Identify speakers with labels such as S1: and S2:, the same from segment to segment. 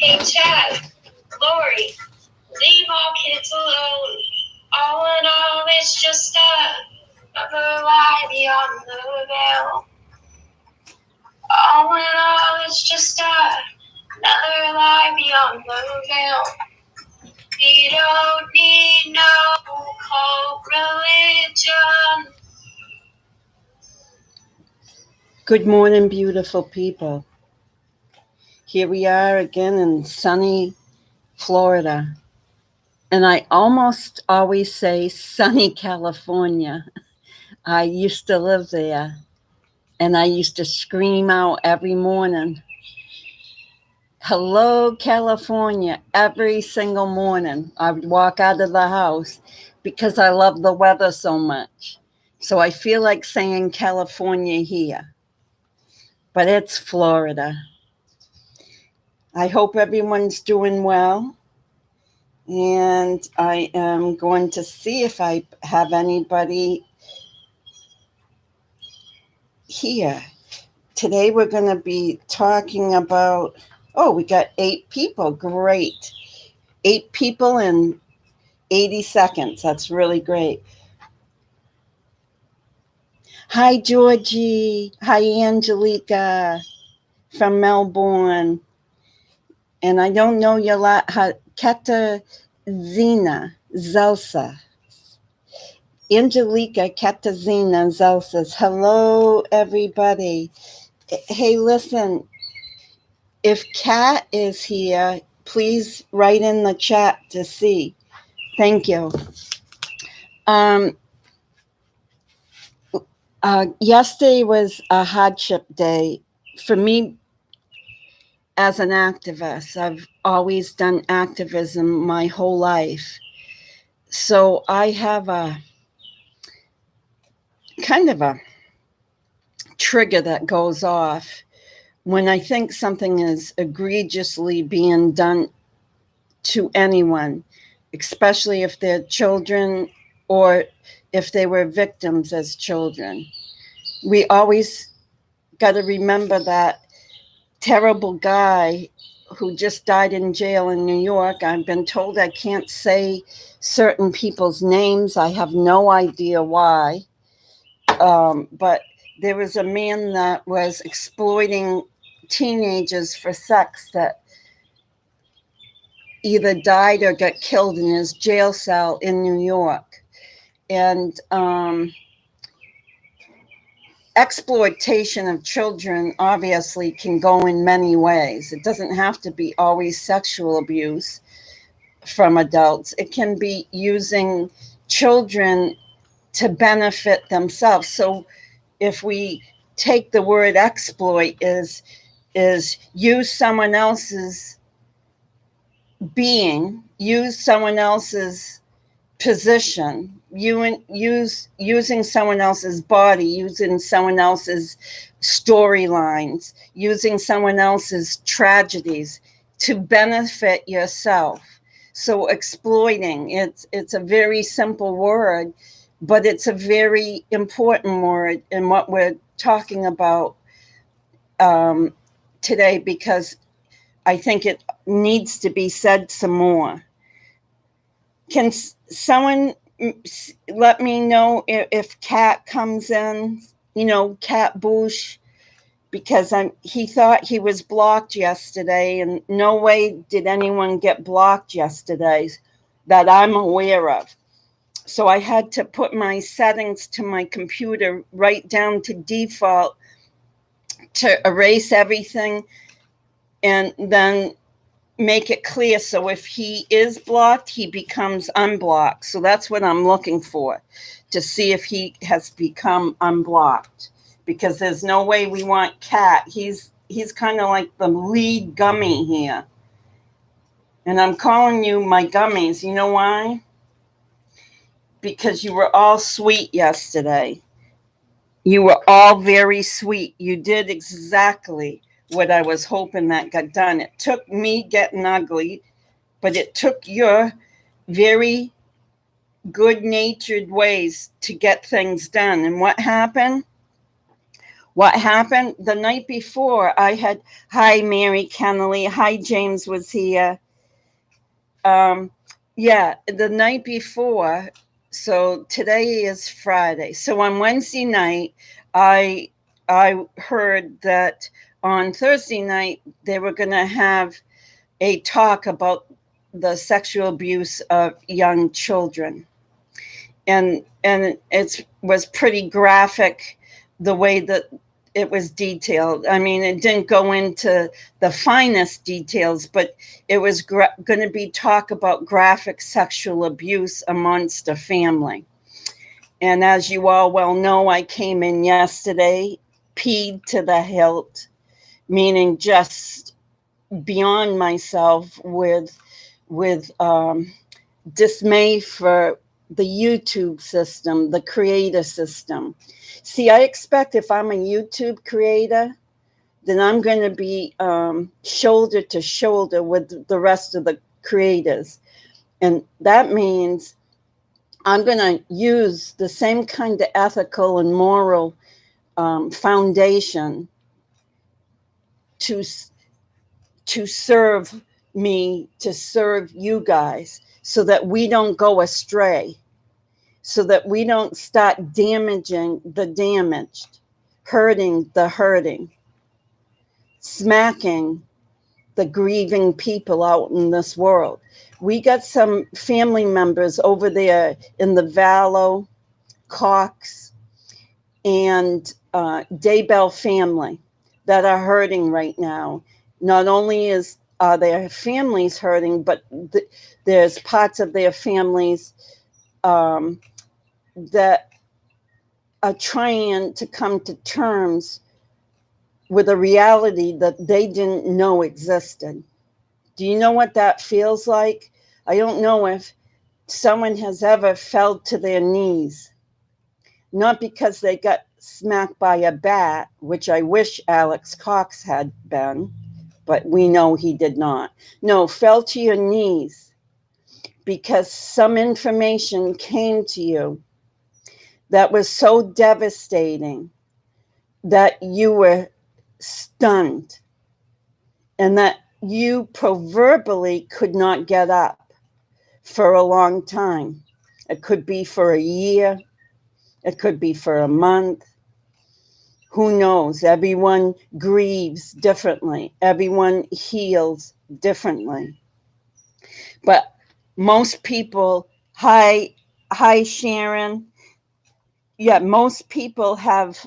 S1: Hey Chad, Lori, leave all kids alone. All in all, it's just another lie beyond the veil. All in all, it's just another lie beyond the veil. We don't need no cult religion.
S2: Good morning, beautiful people. Here we are again in sunny Florida. And I almost always say sunny California. I used to live there and I used to scream out every morning, "Hello, California," every single morning. I would walk out of the house because I love the weather so much. So I feel like saying California here, but it's Florida. I hope everyone's doing well. And I am going to see if I have anybody here. Today we're going to be talking about, we got 8 people. Great. 8 people in 80 seconds. That's really great. Hi, Georgie. Hi, Angelica from Melbourne. And I don't know your Katarzyna Zelsa. Angelica Katarzyna Zelsa. Hello, everybody. Hey, listen, if Kat is here, please write in the chat to see. Thank you. Yesterday was a hardship day for me as an activist. I've always done activism my whole life. So I have a kind of a trigger that goes off when I think something is egregiously being done to anyone, especially if they're children or if they were victims as children. We always got to remember that terrible guy who just died in jail in New York. I've been told I can't say certain people's names. I have no idea why. But there was a man that was exploiting teenagers for sex that either died or got killed in his jail cell in New York. And exploitation of children obviously can go in many ways. It doesn't have to be always sexual abuse from adults. It can be using children to benefit themselves. So if we take the word exploit is use someone else's being, use someone else's position, using someone else's body, using someone else's storylines, using someone else's tragedies to benefit yourself. So exploiting, it's a very simple word, but it's a very important word in what we're talking about today, because I think it needs to be said some more. Can someone let me know if Kat comes in? Kat Bush, because he thought he was blocked yesterday, and no way did anyone get blocked yesterday that I'm aware of. So I had to put my settings to my computer right down to default to erase everything and then make it clear. So if he is blocked, he becomes unblocked. So that's what I'm looking for, to see if he has become unblocked, because there's no way we want Kat. He's kind of like the lead gummy here. And I'm calling you my gummies. You know why? Because you were all sweet yesterday. You were all very sweet. You did exactly what I was hoping that got done. It took me getting ugly, but it took your very good-natured ways to get things done. And what happened? What happened the night before? I had, hi, Mary Kennelly. Hi, James was here. Yeah, the night before. So today is Friday. So on Wednesday night, I I heard that on Thursday night they were going to have a talk about the sexual abuse of young children, and it was pretty graphic the way that it was detailed. I mean, it didn't go into the finest details, but it was going to be talk about graphic sexual abuse amongst a family. And as you all well know, I came in yesterday peed to the hilt, meaning just beyond myself with dismay for the YouTube system, the creator system. See, I expect if I'm a YouTube creator, then I'm going to be shoulder to shoulder with the rest of the creators. And that means I'm going to use the same kind of ethical and moral foundation to to serve me, to serve you guys, so that we don't go astray, so that we don't start damaging the damaged, hurting the hurting, smacking the grieving people out in this world. We got some family members over there in the Vallow, Cox, and Daybell family that are hurting right now. Not only are their families hurting, but there's parts of their families that are trying to come to terms with a reality that they didn't know existed. Do you know what that feels like? I don't know if someone has ever fell to their knees, not because they got smacked by a bat, which I wish Alex Cox had been, but we know he did not. No, fell to your knees because some information came to you that was so devastating that you were stunned and that you proverbially could not get up for a long time. It could be for a year, it could be for a month. Who knows? Everyone grieves differently, everyone heals differently. But most people, hi, Sharon. Yeah, most people have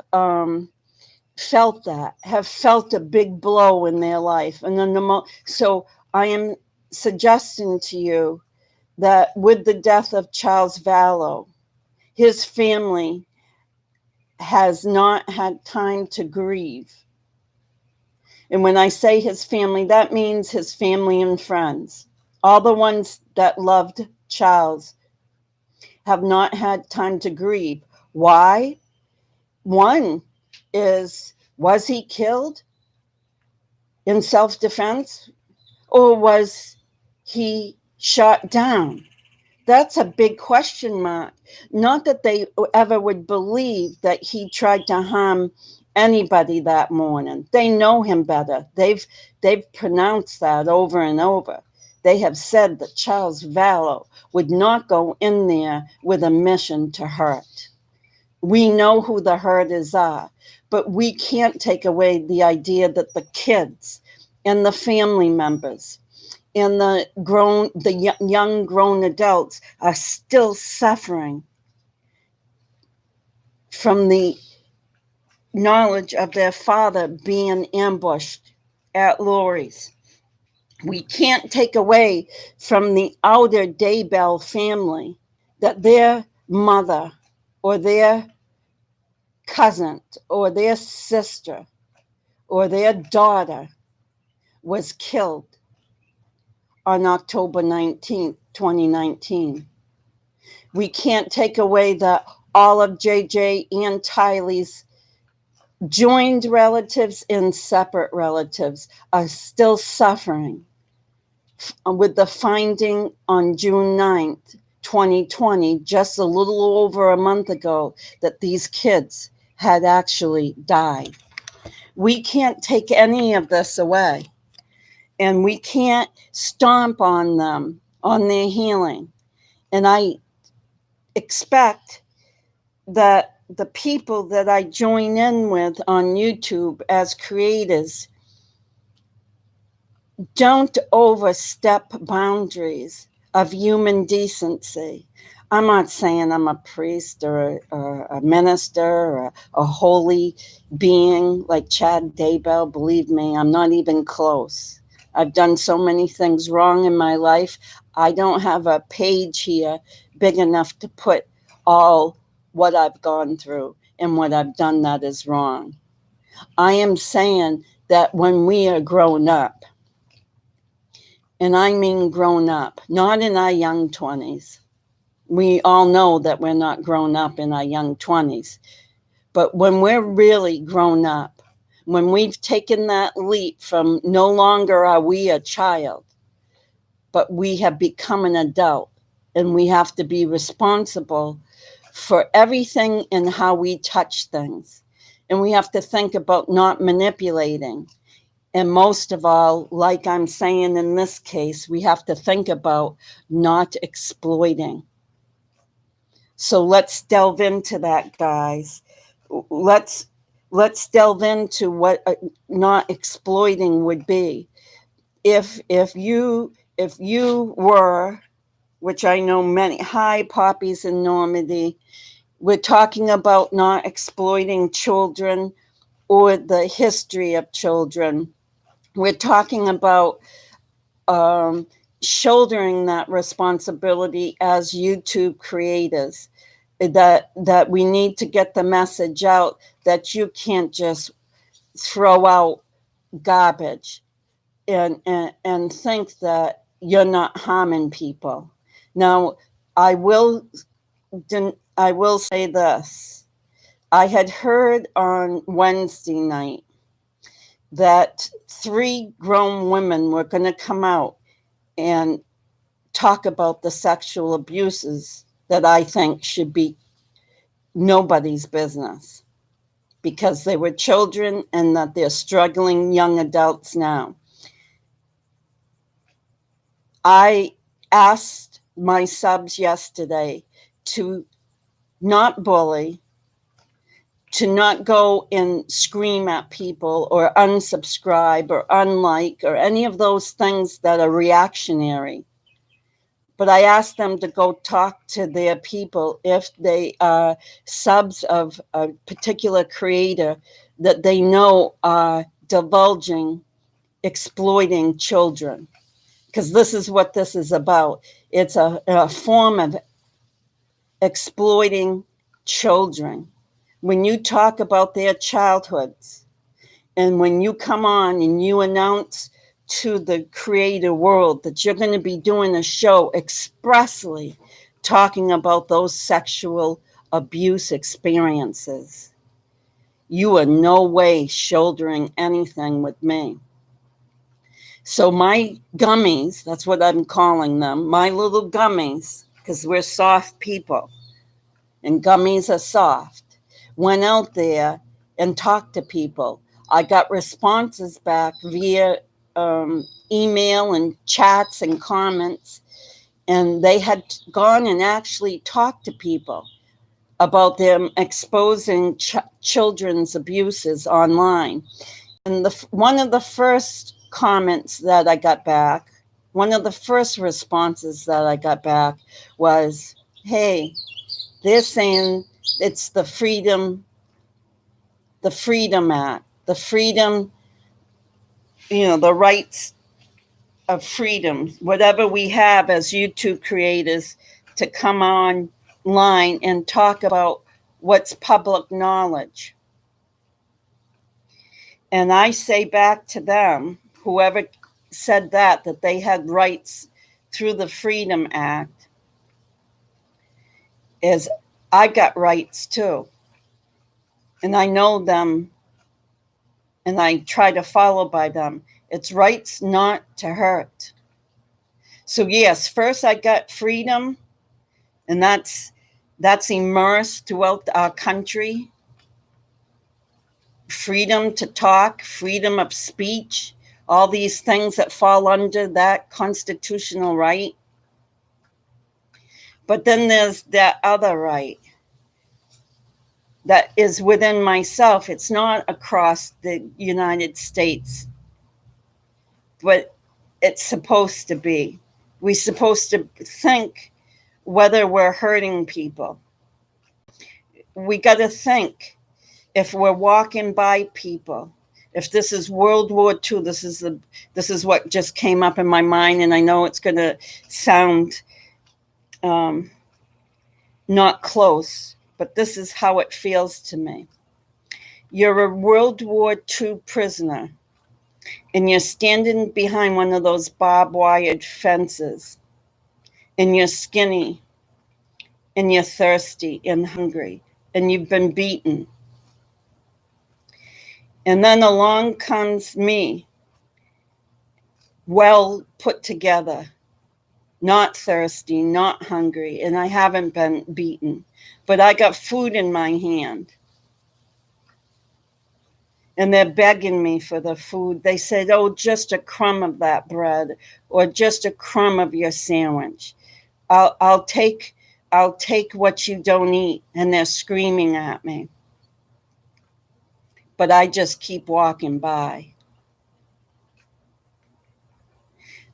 S2: felt that, have felt a big blow in their life. And then so I am suggesting to you that with the death of Charles Vallow, his family has not had time to grieve. And when I say his family, that means his family and friends. All the ones that loved Charles have not had time to grieve. Why? One is, was he killed in self-defense, or was he shot down? That's a big question mark. Not that they ever would believe that he tried to harm anybody that morning. They know him better. They've pronounced that over and over. They have said that Charles Vallow would not go in there with a mission to hurt. We know who the hurters are, but we can't take away the idea that the kids and the family members and the young grown adults are still suffering from the knowledge of their father being ambushed at Lori's. We can't take away from the outer Daybell family that their mother or their cousin or their sister or their daughter was killed on October 19th, 2019. We can't take away that all of JJ and Tylee's joined relatives and separate relatives are still suffering with the finding on June 9th, 2020, just a little over a month ago, that these kids had actually died. We can't take any of this away, and we can't stomp on them, on their healing. And I expect that the people that I join in with on YouTube as creators don't overstep boundaries of human decency. I'm not saying I'm a priest or a minister or a holy being like Chad Daybell. Believe me, I'm not even close. I've done so many things wrong in my life. I don't have a page here big enough to put all what I've gone through and what I've done that is wrong. I am saying that when we are grown up, and I mean grown up, not in our young 20s. We all know that we're not grown up in our young 20s. But when we're really grown up, when we've taken that leap from no longer are we a child, but we have become an adult, and we have to be responsible for everything and how we touch things. And we have to think about not manipulating. And most of all, like I'm saying in this case, we have to think about not exploiting. So let's delve into that, guys. Let's delve into what not exploiting would be. If you were, which I know many, hi poppies in Normandy, we're talking about not exploiting children or the history of children. We're talking about um, shouldering that responsibility as YouTube creators. That we need to get the message out that you can't just throw out garbage and think that you're not harming people. Now, I will I will say this. I had heard on Wednesday night that 3 grown women were going to come out and talk about the sexual abuses that I think should be nobody's business because they were children and that they're struggling young adults now. I asked my subs yesterday to not bully, to not go and scream at people or unsubscribe or unlike or any of those things that are reactionary. But I asked them to go talk to their people if they are subs of a particular creator that they know are divulging, exploiting children. Because this is what this is about. It's a form of exploiting children. When you talk about their childhoods, and when you come on and you announce to the creator world that you're going to be doing a show expressly talking about those sexual abuse experiences, you are no way shouldering anything with me. So my gummies, that's what I'm calling them, my little gummies, because we're soft people and gummies are soft, went out there and talked to people. I got responses back via email and chats and comments, and they had gone and actually talked to people about them exposing children's abuses online. And one of the first comments that I got back, one of the first responses that I got back was, hey, they're saying it's the Freedom Act, the freedom, the rights of freedom, whatever we have as YouTube creators to come online and talk about what's public knowledge. And I say back to them, whoever said that they had rights through the Freedom Act, is I got rights too. And I know them and I try to follow by them. It's rights not to hurt. So yes, first I got freedom, and that's immersed throughout our country. freedom to talk, freedom of speech, all these things that fall under that constitutional right. But then there's that other right that is within myself. It's not across the United States, but it's supposed to be. We're supposed to think whether we're hurting people. We got to think if we're walking by people. If this is World War II, this is what just came up in my mind, and I know it's going to sound not close, but this is how it feels to me. You're a World War II prisoner, and you're standing behind one of those barbed wired fences, and you're skinny, and you're thirsty and hungry, and you've been beaten. And then along comes me, well put together, not thirsty, not hungry, and I haven't been beaten, but I got food in my hand. And they're begging me for the food. They said, oh, just a crumb of that bread, or just a crumb of your sandwich. I'll take what you don't eat. And they're screaming at me. But I just keep walking by.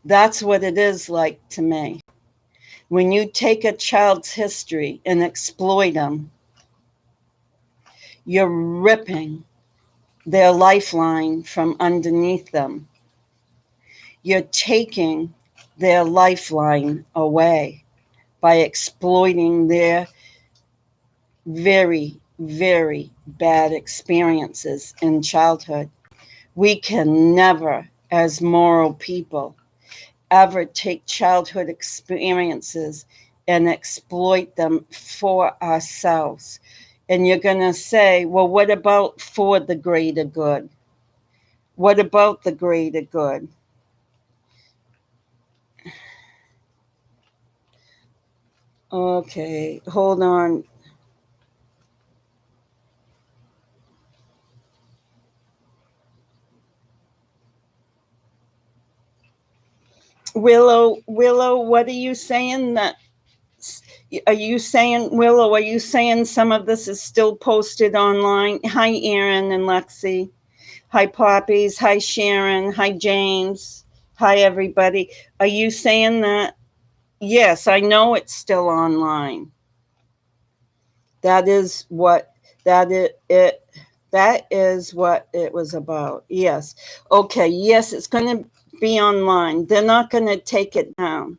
S2: That's what it is like to me. When you take a child's history and exploit them, you're ripping their lifeline from underneath them. You're taking their lifeline away by exploiting their very, very bad experiences in childhood. We can never, as moral people, ever take childhood experiences and exploit them for ourselves. And you're going to say, well, what about for the greater good? What about the greater good? Okay, hold on. Willow, what are you saying? Are you saying some of this is still posted online? Hi, Aaron and Lexi. Hi, Poppies. Hi, Sharon. Hi, James. Hi, everybody. Are you saying that? Yes, I know it's still online. That is what it was about. Yes. Okay. Yes, it's going to be online. They're not going to take it down.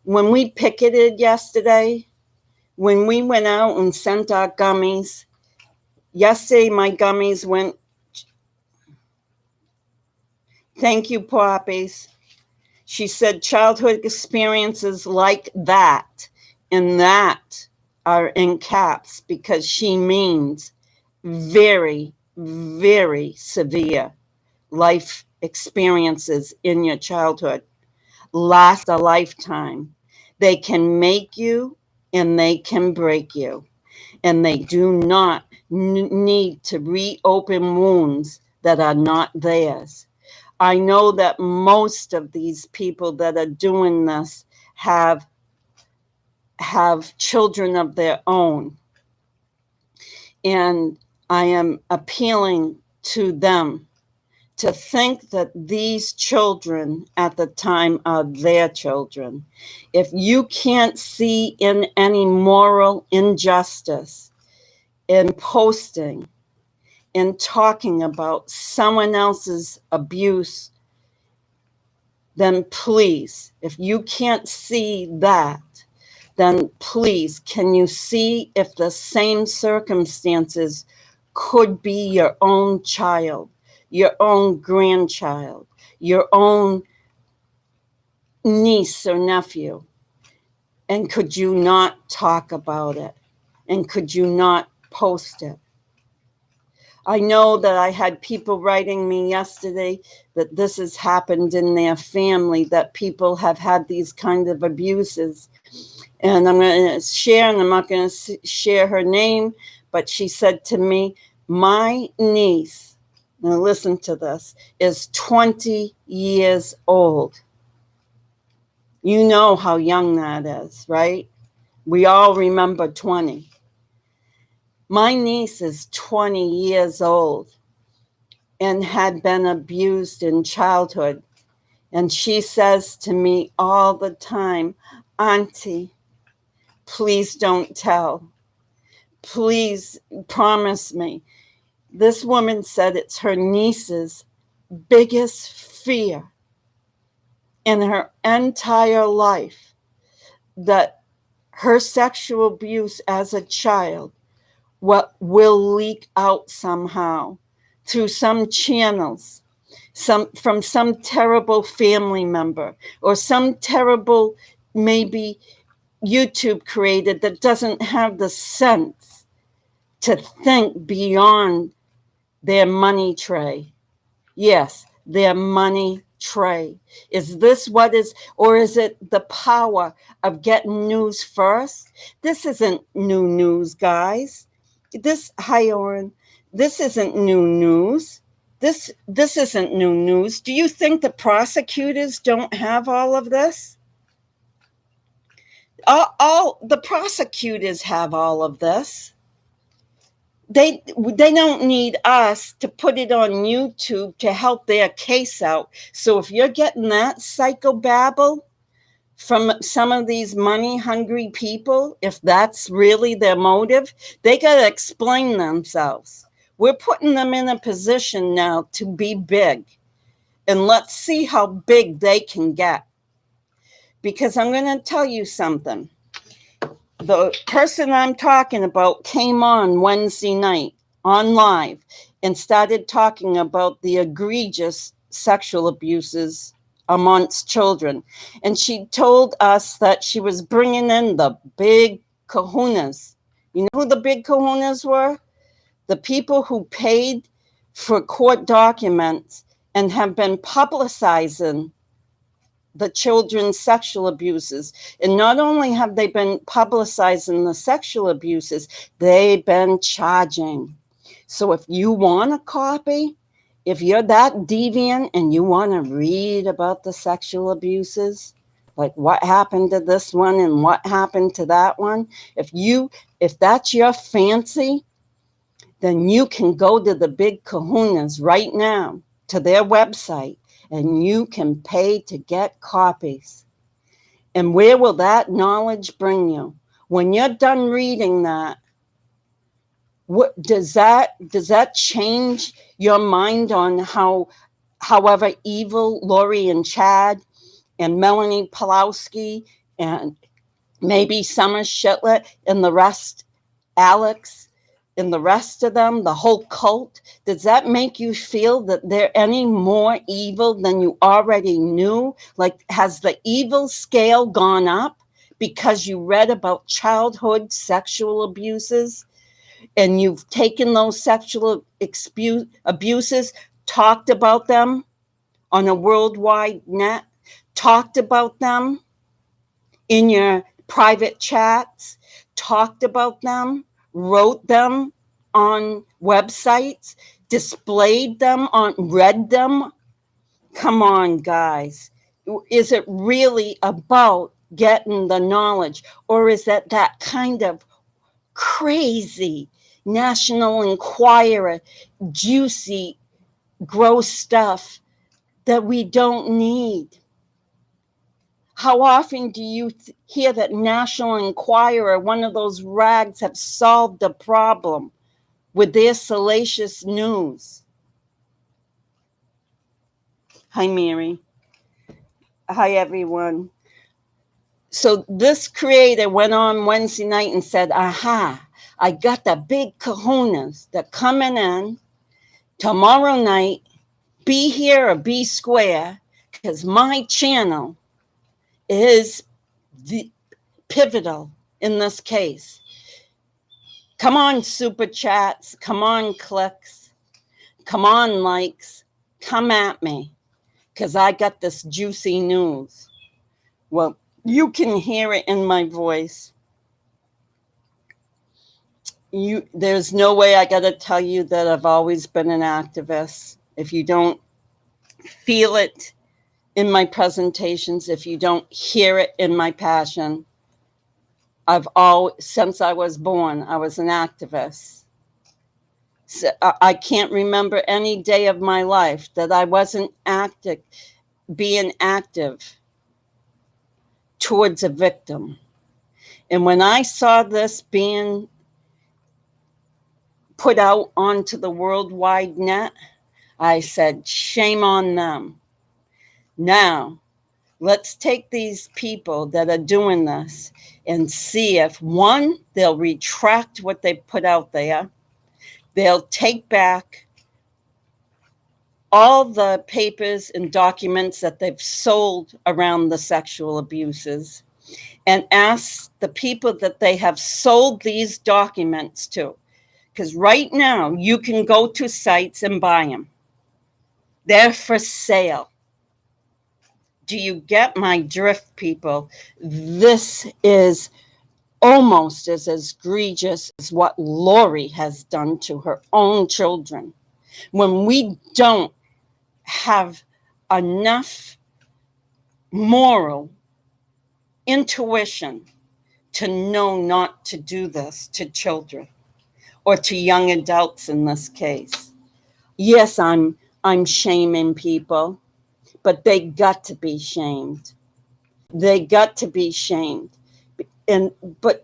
S2: When we picketed yesterday, when we went out and sent our gummies, yesterday my gummies went. Thank you, Poppies. She said childhood experiences like that and that are in caps because she means very, very severe life experiences in your childhood. Last a lifetime. They can make you and they can break you. And they do not need to reopen wounds that are not theirs. I know that most of these people that are doing this have children of their own. And I am appealing to them to think that these children at the time are their children. If you can't see in any moral injustice in posting and talking about someone else's abuse, then please, if you can't see that, then please, can you see if the same circumstances could be your own child, your own grandchild, your own niece or nephew? And could you not talk about it? And could you not post it? I know that I had people writing me yesterday that this has happened in their family, that people have had these kind of abuses. And I'm going to share, and I'm not going to share her name, but she said to me, My niece, now listen to this, is 20 years old. You know how young that is, right? We all remember 20. My niece is 20 years old and had been abused in childhood. And she says to me all the time, Auntie, please don't tell. Please promise me. This woman said it's her niece's biggest fear in her entire life that her sexual abuse as a child will leak out somehow through some channels, from some terrible family member or some terrible maybe YouTube created that doesn't have the sense to think beyond their money tray. Yes, their money tray. Is this what is, or is it the power of getting news first? This isn't new news, guys. Hi, Oren. This isn't new news. This isn't new news. Do you think the prosecutors don't have all of this? All the prosecutors have all of this. They don't need us to put it on YouTube to help their case out. So if you're getting that psychobabble from some of these money hungry people, if that's really their motive, they got to explain themselves. We're putting them in a position now to be big, and let's see how big they can get. Because I'm going to tell you something. The person I'm talking about came on Wednesday night on live and started talking about the egregious sexual abuses amongst children. And she told us that she was bringing in the big kahunas. You know who the big kahunas were? The people who paid for court documents and have been publicizing the children's sexual abuses. And not only have they been publicizing the sexual abuses, they've been charging. So if you want a copy, if you're that deviant and you want to read about the sexual abuses, like what happened to this one and what happened to that one, if that's your fancy, then you can go to the big kahunas right now, to their website, and you can pay to get copies. And where will that knowledge bring you? When you're done reading that, what does that change your mind on however evil Lori and Chad and Melanie Pulowski and maybe Summer Shitlett and the rest, Alex and the rest of them, the whole cult, does that make you feel that they're any more evil than you already knew? Like, has the evil scale gone up because you read about childhood sexual abuses and you've taken those sexual abuses, talked about them on a worldwide net, talked about them in your private chats, talked about them, wrote them on websites, displayed them read them? Come on, guys. Is it really about getting the knowledge, or is it that kind of crazy National Enquirer, juicy, gross stuff that we don't need? How often do you hear that National Enquirer, one of those rags, have solved the problem with their salacious news? Hi, Mary. Hi, everyone. So this creator went on Wednesday night and said, aha, I got the big kahunas that coming in tomorrow night. Be here or be square, because my channel is the pivotal in this case. Come on, super chats. Come on, clicks. Come on, likes. Come at me, because I got this juicy news. Well, you can hear it in my voice. There's no way I got to tell you that I've always been an activist. If you don't feel it in my presentations, if you don't hear it in my passion, since I was born, I was an activist. So I can't remember any day of my life that I wasn't being active towards a victim. And when I saw this being put out onto the worldwide net, I said, shame on them. Now, let's take these people that are doing this and see if, one, they'll retract what they put out there. They'll take back all the papers and documents that they've sold around the sexual abuses and ask the people that they have sold these documents to. Because right now, you can go to sites and buy them. They're for sale. Do you get my drift, people? This is almost as egregious as what Lori has done to her own children. When we don't have enough moral intuition to know not to do this to children or to young adults in this case. Yes, I'm shaming people, but they got to be shamed. They got to be shamed. But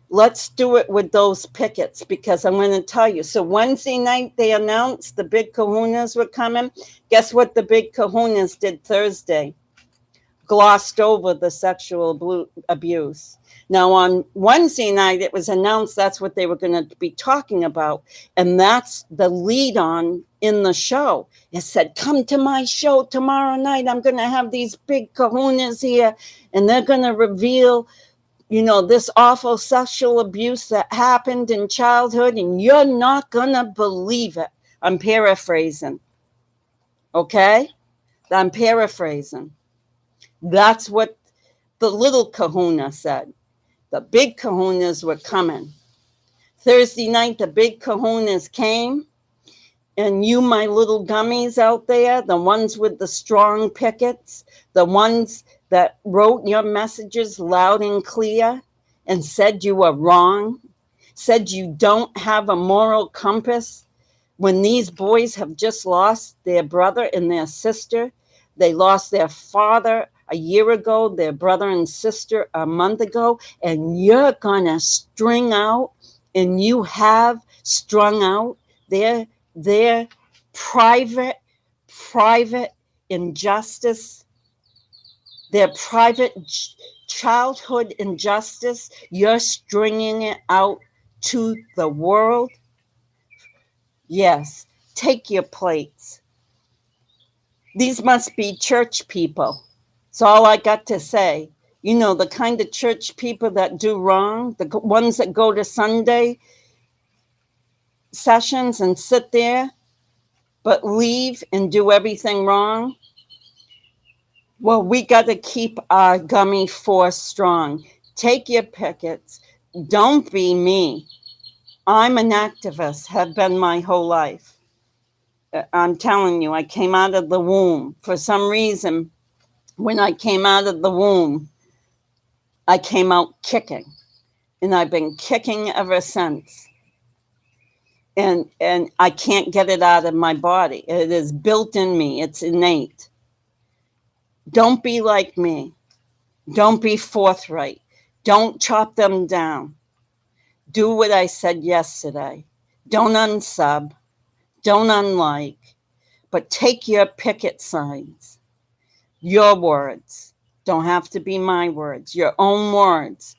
S2: let's do it with those pickets, because I'm going to tell you. So Wednesday night, they announced the big kahunas were coming. Guess what the big kahunas did Thursday? Glossed over the sexual abuse. Now, on Wednesday night, it was announced that's what they were going to be talking about. And that's the lead on in the show. It said, come to my show tomorrow night. I'm going to have these big kahunas here, and they're going to reveal, this awful sexual abuse that happened in childhood, and you're not going to believe it. I'm paraphrasing. Okay? I'm paraphrasing. That's what the little kahuna said. The big kahunas were coming. Thursday night, the big kahunas came. And you, my little gummies out there, the ones with the strong pickets, the ones that wrote your messages loud and clear and said you were wrong, said you don't have a moral compass, when these boys have just lost their brother and their sister, they lost their father a year ago, their brother and sister a month ago, and you're going to string out, and you have strung out their private injustice, their private childhood injustice. You're stringing it out to the world. Yes, take your plates. These must be church people. That's all I got to say. The kind of church people that do wrong, the ones that go to Sunday sessions and sit there, but leave and do everything wrong. Well, we got to keep our gummy force strong. Take your pickets. Don't be me. I'm an activist, have been my whole life. I'm telling you, I came out of the womb. For some reason, when I came out of the womb, I came out kicking. And I've been kicking ever since. And I can't get it out of my body. It is built in me. It's innate. Don't be like me. Don't be forthright. Don't chop them down. Do what I said yesterday. Don't unsub. Don't unlike. But take your picket signs. Your words. Don't have to be my words. Your own words.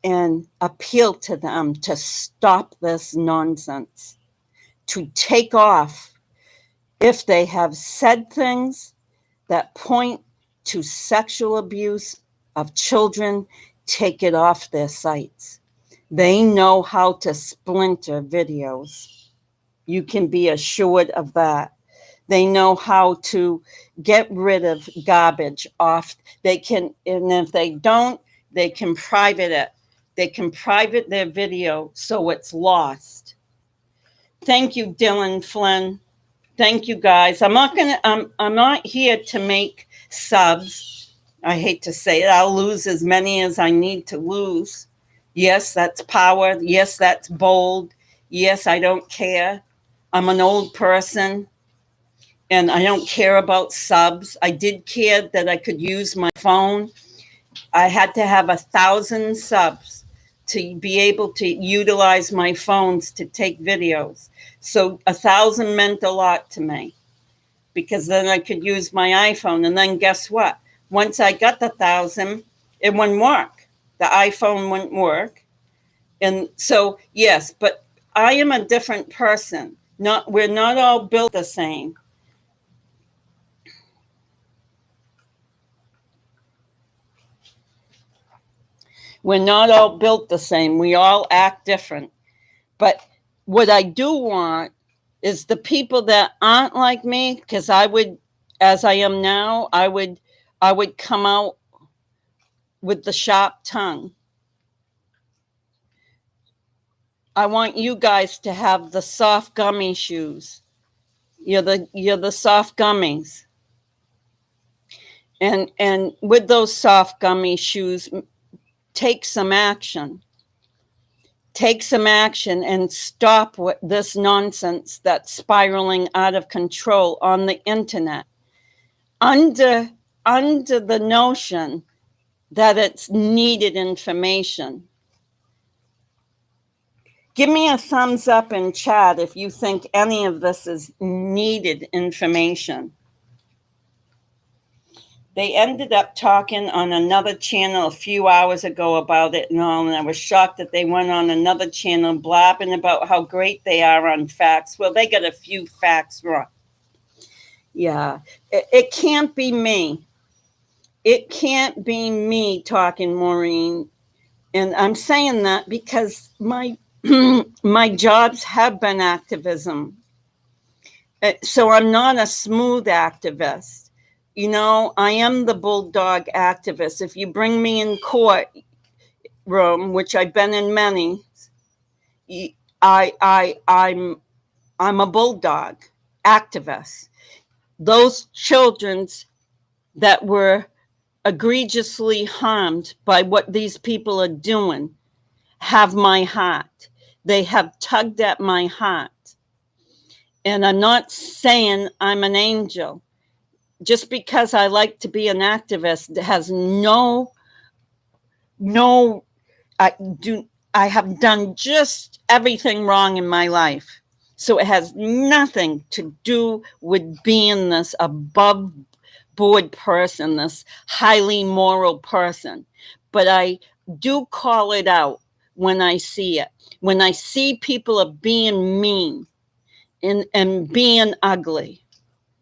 S2: And appeal to them to stop this nonsense. To take off if they have said things that point to sexual abuse of children, take it off their sites. They know how to splinter videos. You can be assured of that. They know how to get rid of garbage off. They can, and if they don't, they can private it They can private their video so it's lost. Thank you, Dylan Flynn. Thank you, guys. I'm not here to make subs. I hate to say it. I'll lose as many as I need to lose. Yes, that's power. Yes, that's bold. Yes, I don't care. I'm an old person and I don't care about subs. I did care that I could use my phone. I had to have 1,000 subs to be able to utilize my phones to take videos. So 1,000 meant a lot to me because then I could use my iPhone. And then guess what? Once I got the 1,000, it wouldn't work. The iPhone wouldn't work. And so, yes, but I am a different person. We're not all built the same. We're not all built the same. We all act different. But what I do want is the people that aren't like me, because I would, as I am now, I would come out with the sharp tongue. I want you guys to have the soft gummy shoes. You're the soft gummies. And with those soft gummy shoes, take some action. Take some action and stop this nonsense that's spiraling out of control on the internet under the notion that it's needed information. Give me a thumbs up in chat if you think any of this is needed information. They ended up talking on another channel a few hours ago about it and all, and I was shocked that they went on another channel blabbing about how great they are on facts. Well, they got a few facts wrong. Yeah, it can't be me. It can't be me talking, Maureen. And I'm saying that because my my jobs have been activism. So I'm not a smooth activist. You know, I am the bulldog activist. If you bring me in court room, which I've been in many, I'm a bulldog activist. Those children that were egregiously harmed by what these people are doing have my heart. They have tugged at my heart. And I'm not saying I'm an angel. Just because I like to be an activist has I have done just everything wrong in my life. So it has nothing to do with being this above board person, this highly moral person. But I do call it out when I see it. When I see people are being mean and being ugly.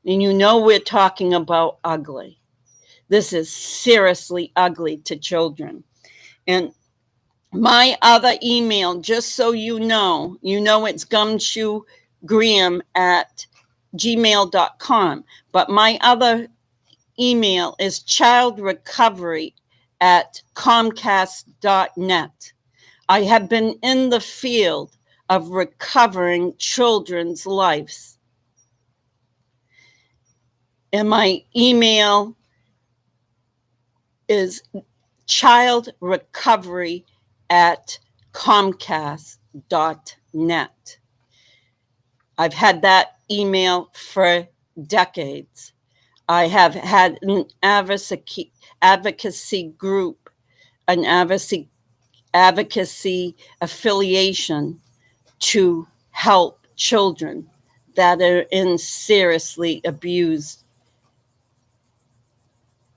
S2: And you know we're talking about ugly. This is seriously ugly to children. And my other email, just so you know it's gumshoegraham@gmail.com. But my other email is childrecovery@comcast.net. I have been in the field of recovering children's lives. And my email is childrecovery@comcast.net. I've had that email for decades. I have had an advocacy group, an advocacy affiliation to help children that are in seriously abused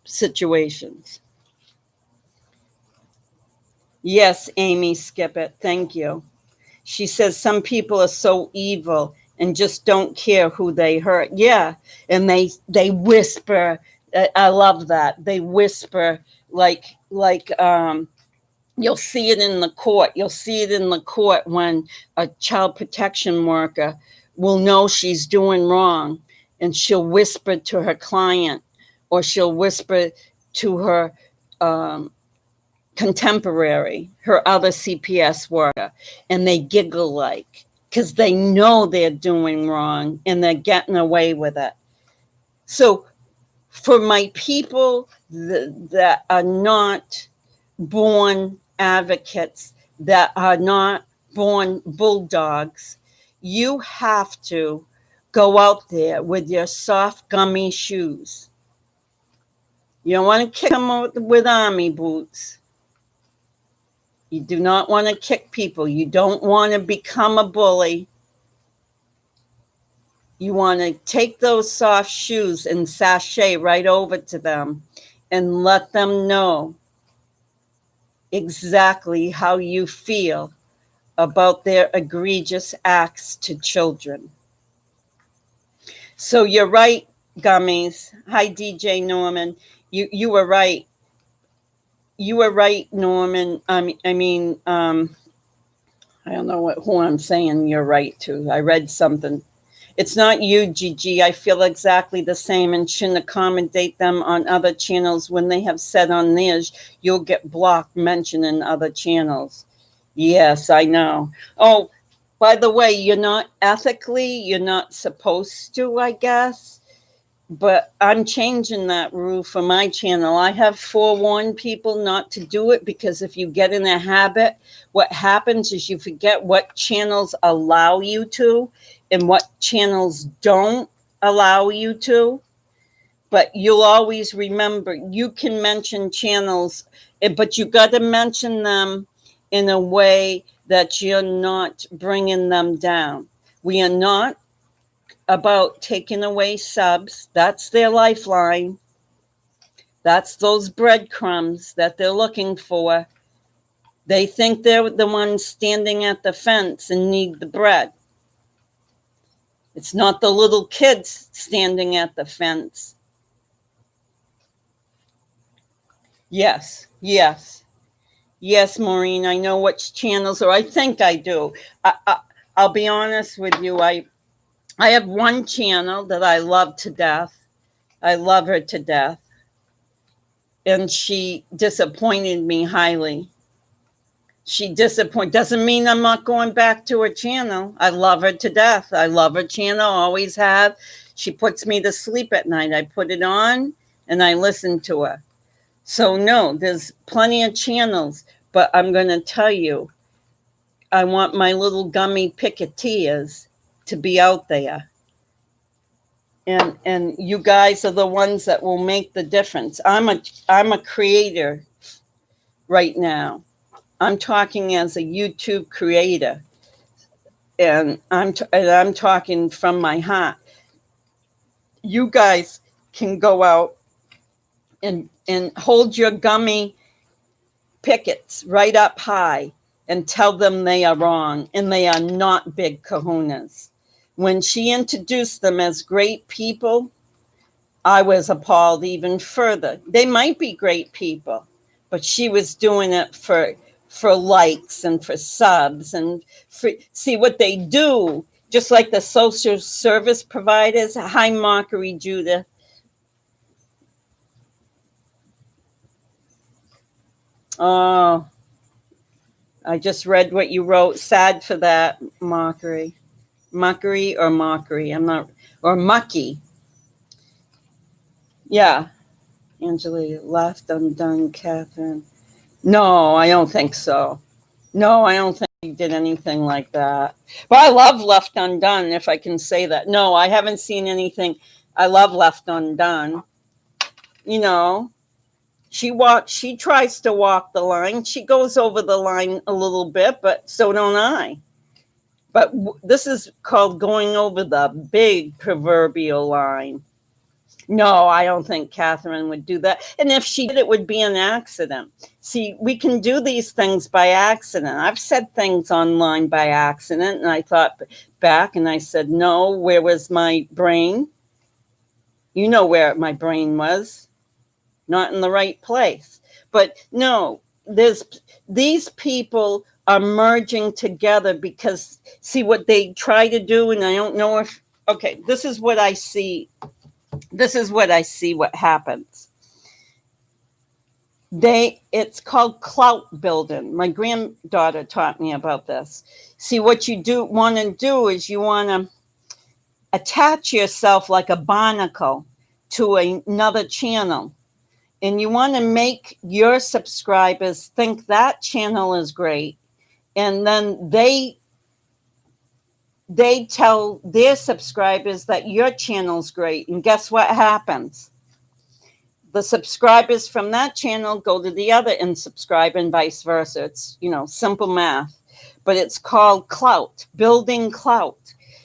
S2: situations. Yes, Amy Skippett, thank you. She says some people are so evil and just don't care who they hurt. Yeah, and they whisper. I love that. They whisper like you'll see it in the court. You'll see it in the court when a child protection worker will know she's doing wrong and she'll whisper to her client or she'll whisper to her contemporary, her other CPS worker, and they giggle like, because they know they're doing wrong and they're getting away with it. So for my people that are not born advocates, that are not born bulldogs, you have to go out there with your soft gummy shoes. You don't want to kick them with army boots. You do not want to kick people. You don't want to become a bully. You want to take those soft shoes and sashay right over to them and let them know exactly how you feel about their egregious acts to children. So you're right, Gummies. Hi, DJ Norman. You were right. You were right, Norman. I don't know who I'm saying you're right to. I read something. It's not you, Gigi. I feel exactly the same and shouldn't accommodate them on other channels when they have said on theirs, you'll get blocked mentioned in other channels. Yes, I know. Oh, by the way, you're not supposed to, I guess. But I'm changing that rule for my channel. I have forewarned people not to do it because if you get in a habit, what happens is you forget what channels allow you to and what channels don't allow you to. But you'll always remember, you can mention channels, but you got to mention them in a way that you're not bringing them down. We are not about taking away subs. That's their lifeline. That's those breadcrumbs that they're looking for. They think they're the ones standing at the fence and need the bread. It's not the little kids standing at the fence. Yes, Maureen, I know which channels, or I think I do. I'll be honest with you. I have one channel that I love to death. I love her to death. And she disappointed me highly. She disappointed. Doesn't mean I'm not going back to her channel. I love her to death. I love her channel, always have. She puts me to sleep at night. I put it on and I listen to her. So no, there's plenty of channels, but I'm going to tell you, I want my little gummy picketeers to be out there. And you guys are the ones that will make the difference. I'm a creator right now. I'm talking as a YouTube creator, and I'm talking from my heart. You guys can go out and hold your gummy pickets right up high and tell them they are wrong and they are not big kahunas. When she introduced them as great people, I was appalled even further. They might be great people, but she was doing it for likes and for subs and see what they do, just like the social service providers. Hi, Mockery Judith. Oh, I just read what you wrote. Sad for that, Mockery. Mockery or Mockery? I'm not, or Mucky. Yeah. Angela left undone, Catherine. No, I don't think so. No, I don't think he did anything like that. But I love Left Undone, if I can say that. No, I haven't seen anything. I love Left Undone. You know, she tries to walk the line. She goes over the line a little bit, but so don't I. But this is called going over the big proverbial line. No, I don't think Catherine would do that. And if she did, it would be an accident. See, we can do these things by accident. I've said things online by accident, and I thought back and I said, no, where was my brain? You know where my brain was. Not in the right place. But no, these people are merging together because, see, what they try to do, and I don't know if, okay, this is what I see. This is what I see what happens. it's called clout building. My granddaughter taught me about this. See, what you want to do is you want to attach yourself like a barnacle to another channel, and you want to make your subscribers think that channel is great, and then they tell their subscribers that your channel's great, and guess what happens? The subscribers from that channel go to the other and subscribe, and vice versa. It's, simple math, but it's called clout, building clout.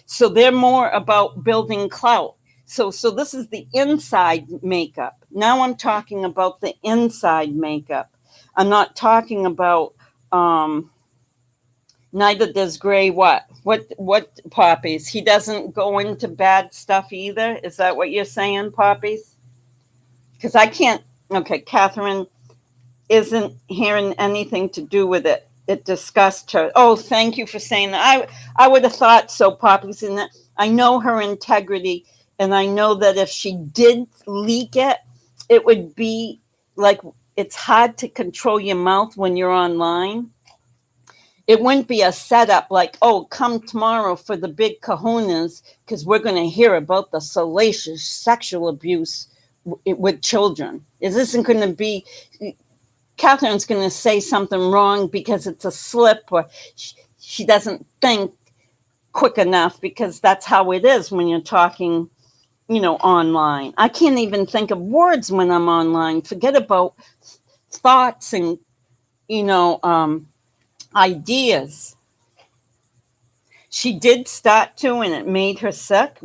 S2: So they're more about building clout. So this is the inside makeup. Now I'm talking about the inside makeup. I'm not talking about neither does Gray what Poppies. He doesn't go into bad stuff either. Is that what you're saying, Poppies? Because I can't. Okay, Catherine isn't hearing anything to do with it. It disgusts her. Oh, thank you for saying that. I would have thought so, Poppies. And I know her integrity, and I know that if she did leak it, it would be like, it's hard to control your mouth when you're online. It wouldn't be a setup like, oh, come tomorrow for the big kahunas because we're going to hear about the salacious sexual abuse with children. It isn't going to be, Catherine's going to say something wrong because it's a slip, or she doesn't think quick enough, because that's how it is when you're talking, online. I can't even think of words when I'm online. Forget about thoughts and, ideas. She did start to, and it made her sick.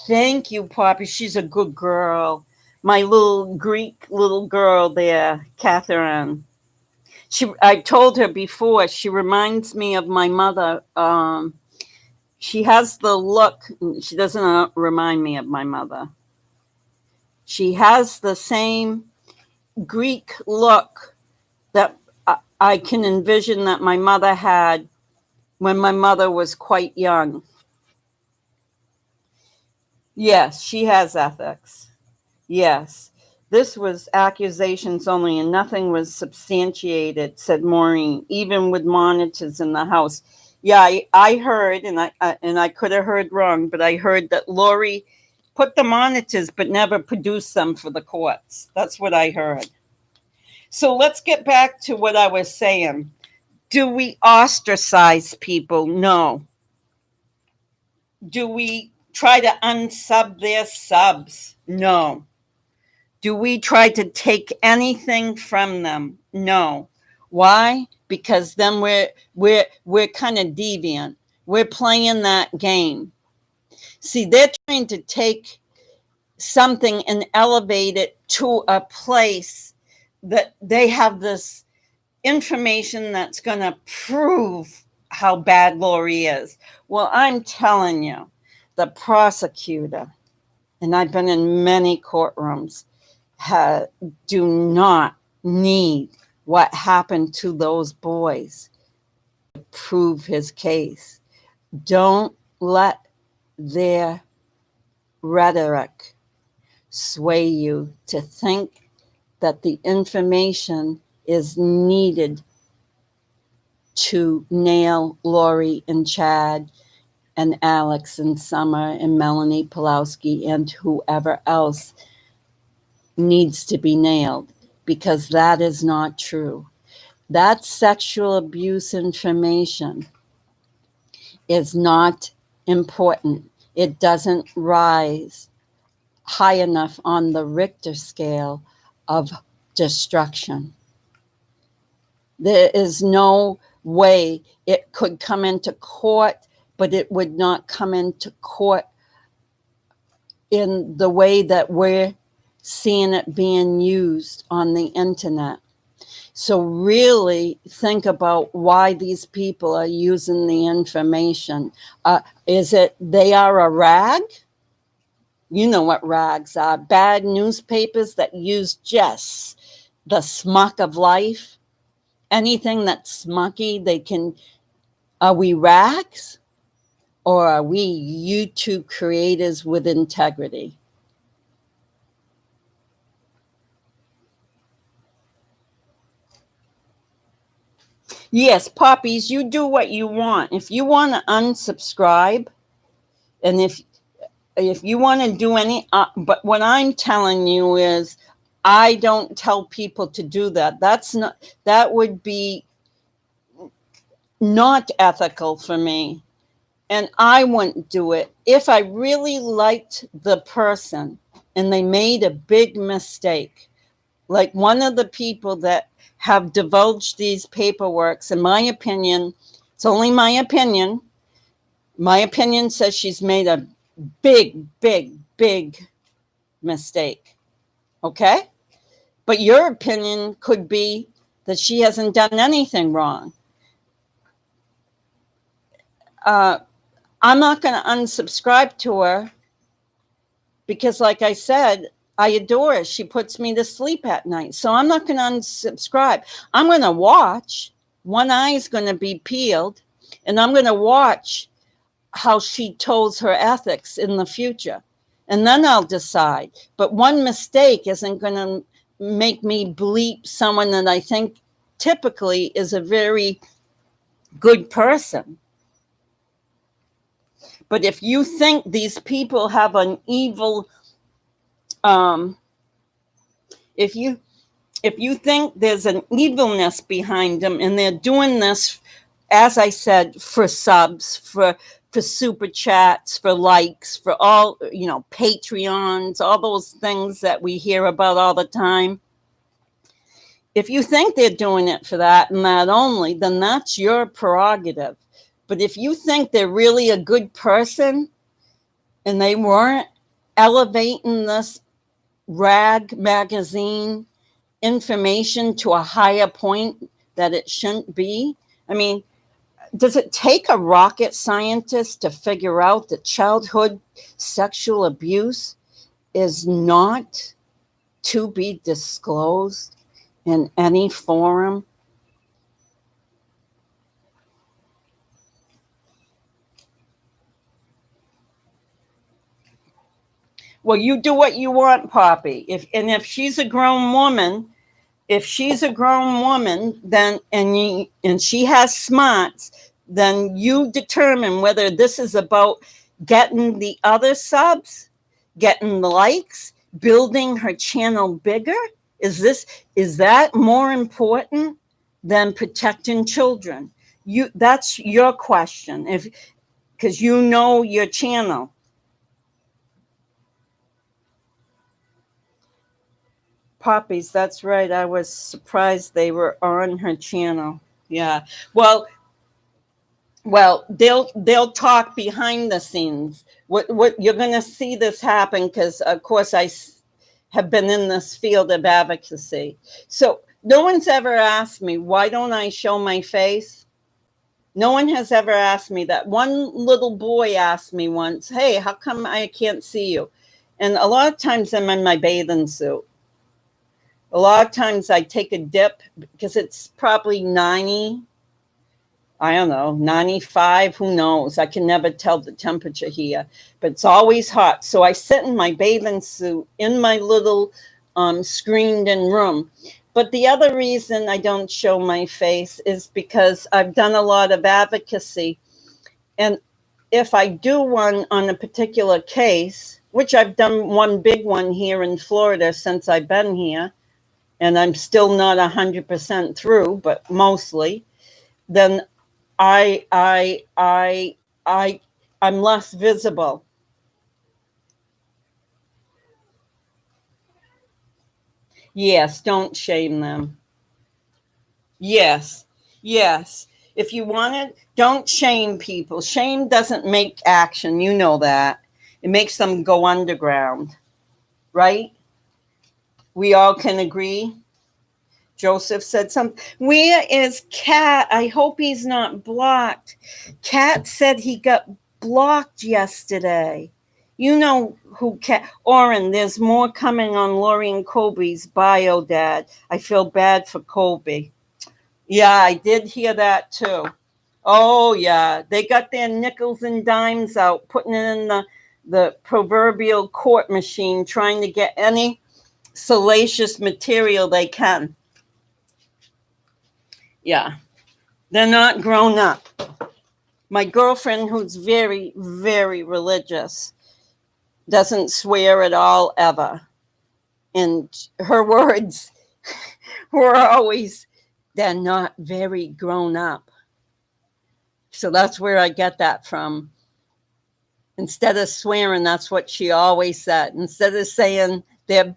S2: Thank you, Poppy. She's a good girl. My little Greek little girl there, Catherine. I told her before, she reminds me of my mother. She has the look. She doesn't remind me of my mother. She has the same Greek look that I can envision that my mother had when my mother was quite young. Yes, she has ethics. Yes. This was accusations only, and nothing was substantiated, said Maureen, even with monitors in the house. Yeah, I heard, and I could have heard wrong, but I heard that Lori put the monitors but never produced them for the courts. That's what I heard. So let's get back to what I was saying. Do we ostracize people? No. Do we try to unsub their subs? No. Do we try to take anything from them? No. Why? Because then we're kind of deviant. We're playing that game. See, they're trying to take something and elevate it to a place that they have this information that's going to prove how bad Lori is. Well, I'm telling you, the prosecutor, and I've been in many courtrooms, do not need what happened to those boys to prove his case. Don't let their rhetoric sway you to think that the information is needed to nail Lori and Chad and Alex and Summer and Melanie Pulowski and whoever else needs to be nailed, because that is not true. That sexual abuse information is not important. It doesn't rise high enough on the Richter scale of destruction. There is no way it could come into court, but it would not come into court in the way that we're seeing it being used on the internet. So really think about why these people are using the information. Is it they are a rag? You know what rags are. Bad newspapers that use just the smuck of life. Anything that's smucky, they can. Are we rags? Or are we YouTube creators with integrity? Yes, Poppies, you do what you want. If you want to unsubscribe, and if you want to do any, but what I'm telling you is, I don't tell people to do that. That would be not ethical for me. And I wouldn't do it if I really liked the person and they made a big mistake. Like one of the people that have divulged these paperworks, in my opinion, it's only my opinion. My opinion says she's made a big, big, big mistake. Okay? But your opinion could be that she hasn't done anything wrong. I'm not going to unsubscribe to her because, like I said, I adore her. She puts me to sleep at night. So I'm not going to unsubscribe. I'm going to watch. One eye is going to be peeled, and I'm going to watch how she toes her ethics in the future. And then I'll decide. But one mistake isn't going to make me bleep someone that I think typically is a very good person. But if you think these people have an evil, if you think there's an evilness behind them and they're doing this, as I said, for subs, for super chats, for likes, for all, Patreons, all those things that we hear about all the time. If you think they're doing it for that and that only, then that's your prerogative. But if you think they're really a good person and they weren't elevating this rag magazine information to a higher point that it shouldn't be, I mean, does it take a rocket scientist to figure out that childhood sexual abuse is not to be disclosed in any forum? Well, you do what you want, Poppy. If she's a grown woman, then and she has smarts, then you determine whether this is about getting the other subs, getting the likes, building her channel bigger. Is that more important than protecting children? That's your question. Because you know your channel. Poppies, that's right. I was surprised they were on her channel. Yeah. Well, they'll talk behind the scenes. What you're going to see this happen, because of course have been in this field of advocacy. So no one's ever asked me, why don't I show my face? No one has ever asked me that. One little boy asked me once, hey, how come I can't see you? And a lot of times I'm in my bathing suit. A lot of times I take a dip because it's probably 90, I don't know, 95, who knows? I can never tell the temperature here, but it's always hot. So I sit in my bathing suit in my little screened in room. But the other reason I don't show my face is because I've done a lot of advocacy. And if I do one on a particular case, which I've done one big one here in Florida since I've been here, and I'm still not 100% through, but mostly, then I'm less visible. Yes, don't shame them. Yes, yes. If you want it, don't shame people. Shame doesn't make action. You know that. It makes them go underground, right? We all can agree. Joseph said something. Where is Cat? I hope he's not blocked. Cat said he got blocked yesterday. You know who Cat. Oren, there's more coming on Lori and Colby's bio, Dad. I feel bad for Colby. Yeah, I did hear that too. Oh, yeah. They got their nickels and dimes out, putting it in the proverbial court machine, trying to get any salacious material they can. Yeah. They're not grown up. My girlfriend, who's very, very religious, doesn't swear at all ever. And her words were always, they're not very grown up. So that's where I get that from. Instead of swearing, that's what she always said. Instead of saying they're,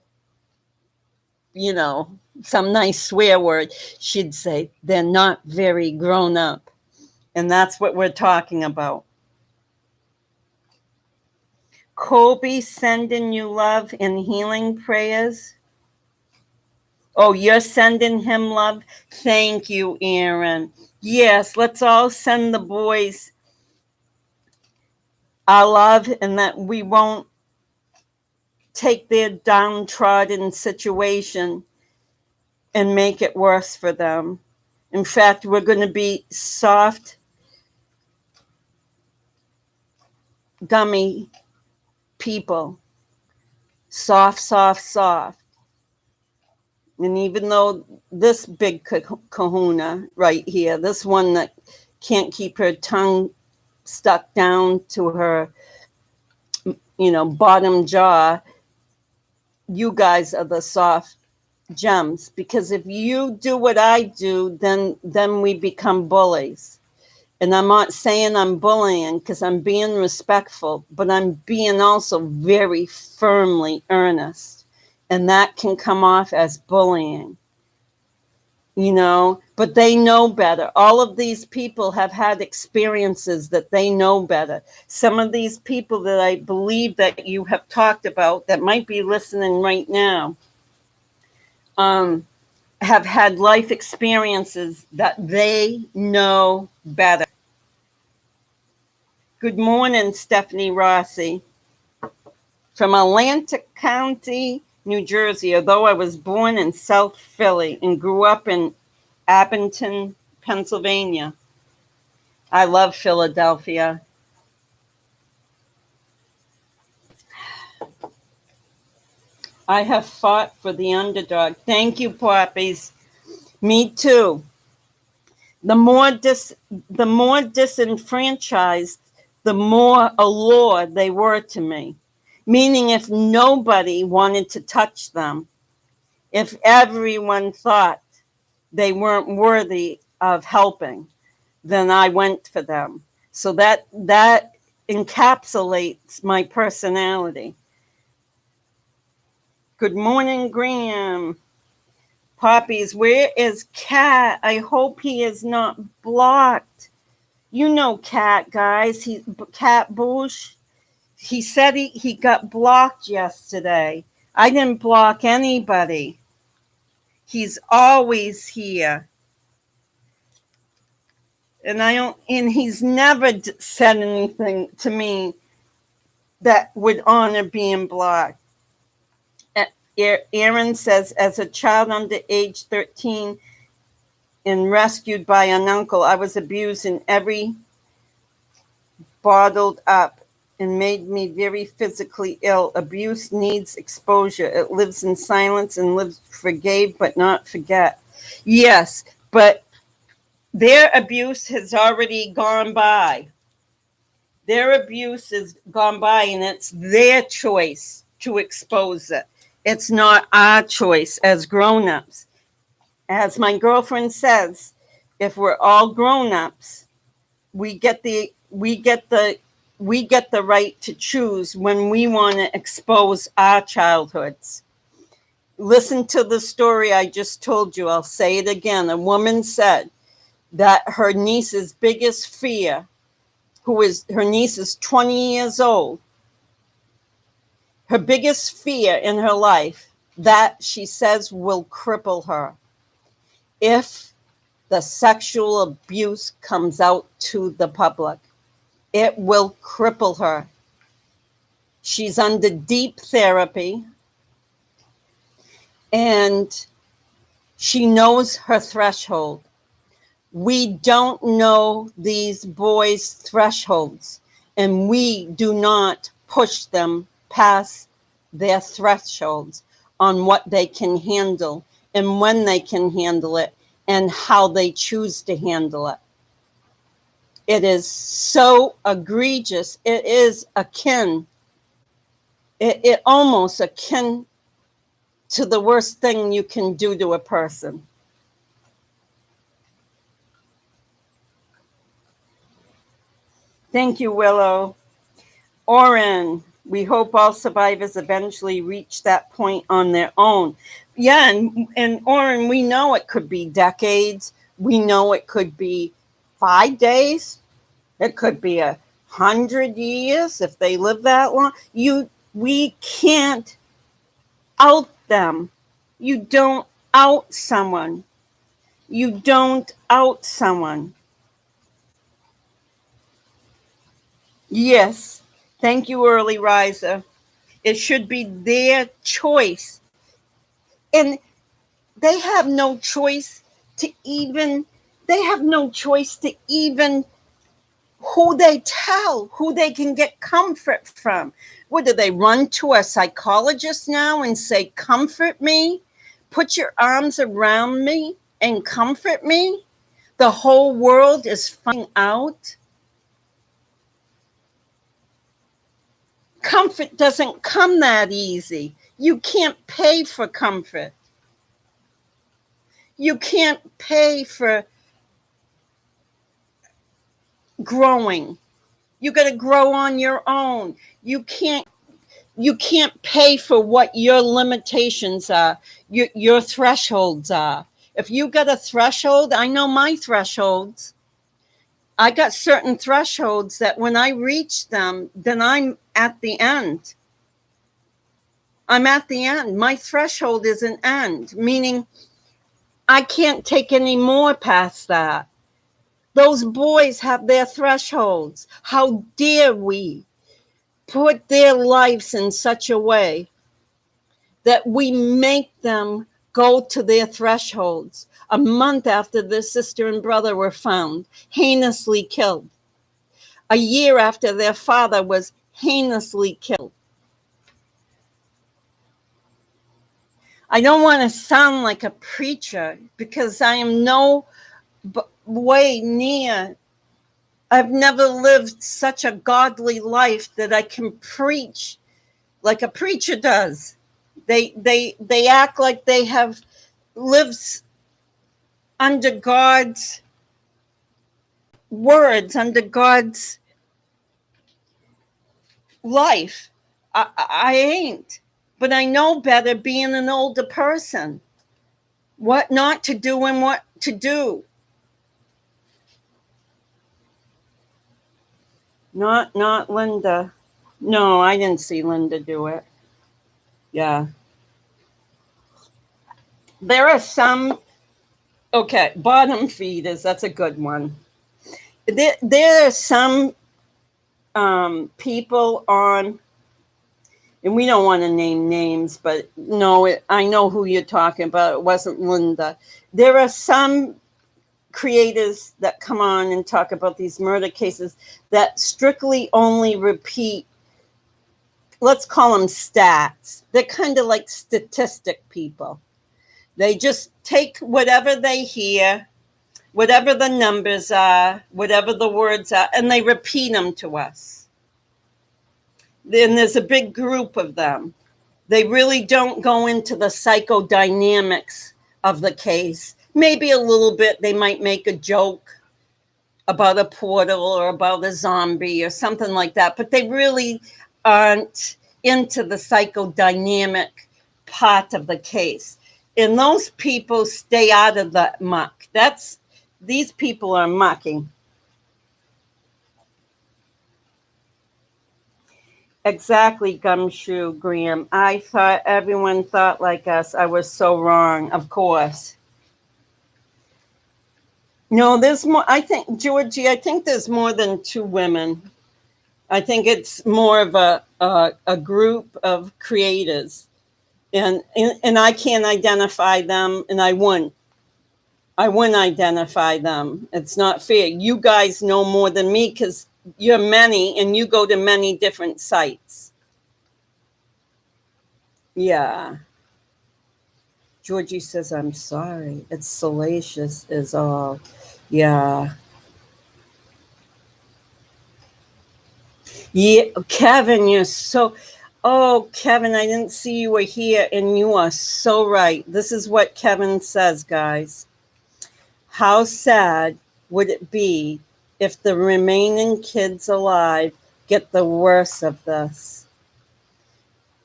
S2: some nice swear word, she'd say, they're not very grown up. And that's what we're talking about. Colby sending you love and healing prayers. Oh, you're sending him love? Thank you, Aaron. Yes, let's all send the boys our love, and that we won't take their downtrodden situation and make it worse for them. In fact, we're going to be soft, gummy people. Soft, soft, soft. And even though this big kahuna right here, this one that can't keep her tongue stuck down to her, bottom jaw, you guys are the soft gems. Because if you do what I do, then we become bullies. And I'm not saying I'm bullying, because I'm being respectful, but I'm being also very firmly earnest. And that can come off as bullying, but they know better. All of these people have had experiences that they know better. Some of these people that I believe that you have talked about that might be listening right now have had life experiences that they know better. Good morning, Stephanie Rossi. From Atlantic County, New Jersey, although I was born in South Philly and grew up in Abington, Pennsylvania. I love Philadelphia. I have fought for the underdog. Thank you, Poppies. Me too. The more disenfranchised, the more allure they were to me. Meaning, if nobody wanted to touch them, if everyone thought they weren't worthy of helping, then I went for them. So that encapsulates my personality. Good morning, Graham. Poppies, where is Cat? I hope he is not blocked. You know Cat, guys. Cat Bush. He said he got blocked yesterday. I didn't block anybody. He's always here. And he's never said anything to me that would honor being blocked. Aaron says, as a child under age 13 and rescued by an uncle, I was abused and every bottled up and made me very physically ill. Abuse needs exposure. It lives in silence and lives forgave but not forget. Yes, but their abuse has already gone by. Their abuse is gone by, and it's their choice to expose it. It's not our choice as grown-ups. As my girlfriend says, if we're all grown-ups, we get the right to choose when we want to expose our childhoods. Listen to the story I just told you. I'll say it again. A woman said that her niece's biggest fear, her niece is 20 years old, her biggest fear in her life, that she says will cripple her if the sexual abuse comes out to the public. It will cripple her. She's under deep therapy, and she knows her threshold. We don't know these boys' thresholds, and we do not push them past their thresholds on what they can handle and when they can handle it and how they choose to handle it. It is so egregious. It is akin. It almost akin to the worst thing you can do to a person. Thank you, Willow. Oren, we hope all survivors eventually reach that point on their own. Yeah, and Oren, we know it could be decades. We know it could be 5 days. It could be 100 years if they live that long. We can't out them. You don't out someone. You don't out someone. Yes. Thank you, early riser. It should be their choice. And they have no choice to even, they have no choice to even who they tell, who they can get comfort from. What do they run to a psychologist now and say, comfort me? Put your arms around me and comfort me? The whole world is finding out. Comfort doesn't come that easy. You can't pay for comfort. You can't pay for growing. You got to grow on your own. You can't pay for what your limitations are, your thresholds are. If you got a threshold, I know my thresholds. I got certain thresholds that when I reach them, then I'm at the end. I'm at the end. My threshold is an end, meaning I can't take any more past that. Those boys have their thresholds. How dare we put their lives in such a way that we make them go to their thresholds a month after their sister and brother were found, heinously killed. A year after their father was heinously killed. I don't want to sound like a preacher because I am no way near. I've never lived such a godly life that I can preach like a preacher does. They act like they have lived under God's words, under God's life. I ain't, but I know better being an older person. What not to do and what to do. Not Linda. No, I didn't see Linda do it. Yeah. There are some, okay, bottom feeders, that's a good one. There are some people on, and we don't want to name names, but no, I know who you're talking about. It wasn't Linda. There are some creators that come on and talk about these murder cases that strictly only repeat, let's call them stats. They're kind of like statistic people. They just take whatever they hear, whatever the numbers are, whatever the words are, and they repeat them to us. Then there's a big group of them. They really don't go into the psychodynamics of the case. Maybe a little bit, they might make a joke about a portal or about a zombie or something like that, but they really aren't into the psychodynamic part of the case. And those people stay out of the muck. These people are mucking. Exactly, Gumshoe, Graham. I thought everyone thought like us. I was so wrong, of course. No, there's more. I think, Georgie, I think there's more than two women. I think it's more of a group of creators. And I can't identify them, and I wouldn't identify them. It's not fair. You guys know more than me because you're many and you go to many different sites. Yeah. Georgie says, I'm sorry. It's salacious is all. Yeah. Yeah, Kevin, you're so. Oh, Kevin, I didn't see you were here, and you are so right. This is what Kevin says, guys. How sad would it be if the remaining kids alive get the worst of this?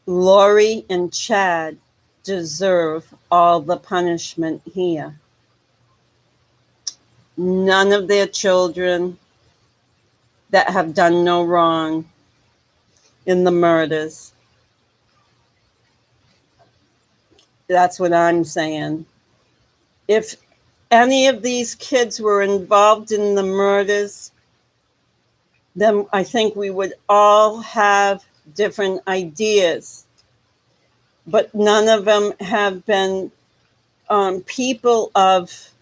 S2: Lori and Chad deserve all the punishment here. None of their children that have done no wrong in the murders. That's what I'm saying. If any of these kids were involved in the murders, then I think we would all have different ideas. But none of them have been people of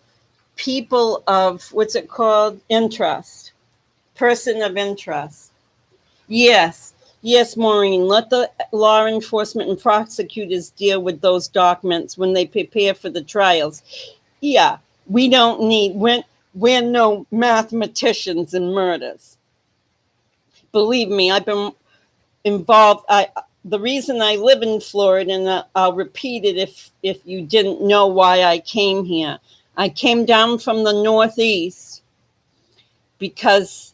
S2: what's it called? Interest. Person of interest. Yes. Yes, Maureen, let the law enforcement and prosecutors deal with those documents when they prepare for the trials. Yeah, we don't need, we're no mathematicians in murders. Believe me, I've been involved. The reason I live in Florida, and I'll repeat it if you didn't know why I came here. I came down from the Northeast because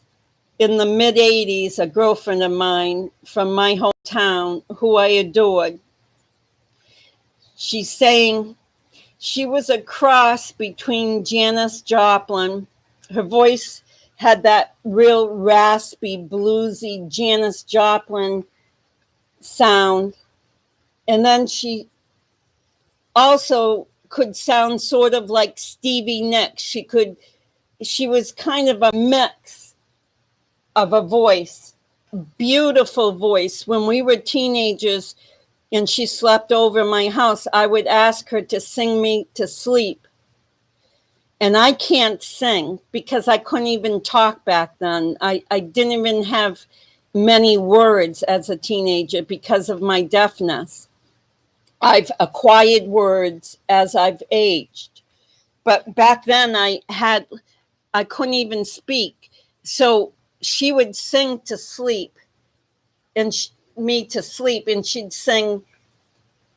S2: in the mid 80s, a girlfriend of mine from my hometown, who I adored, she's saying she was a cross between Janis Joplin. Her voice had that real raspy, bluesy Janis Joplin sound. And then she also could sound sort of like Stevie Nicks. She was kind of a mix of a voice, beautiful voice. When we were teenagers and she slept over my house, I would ask her to sing me to sleep. And I can't sing because I couldn't even talk back then. I didn't even have many words as a teenager because of my deafness. I've acquired words as I've aged. But back then I couldn't even speak. So she would sing to sleep and me to sleep, and she'd sing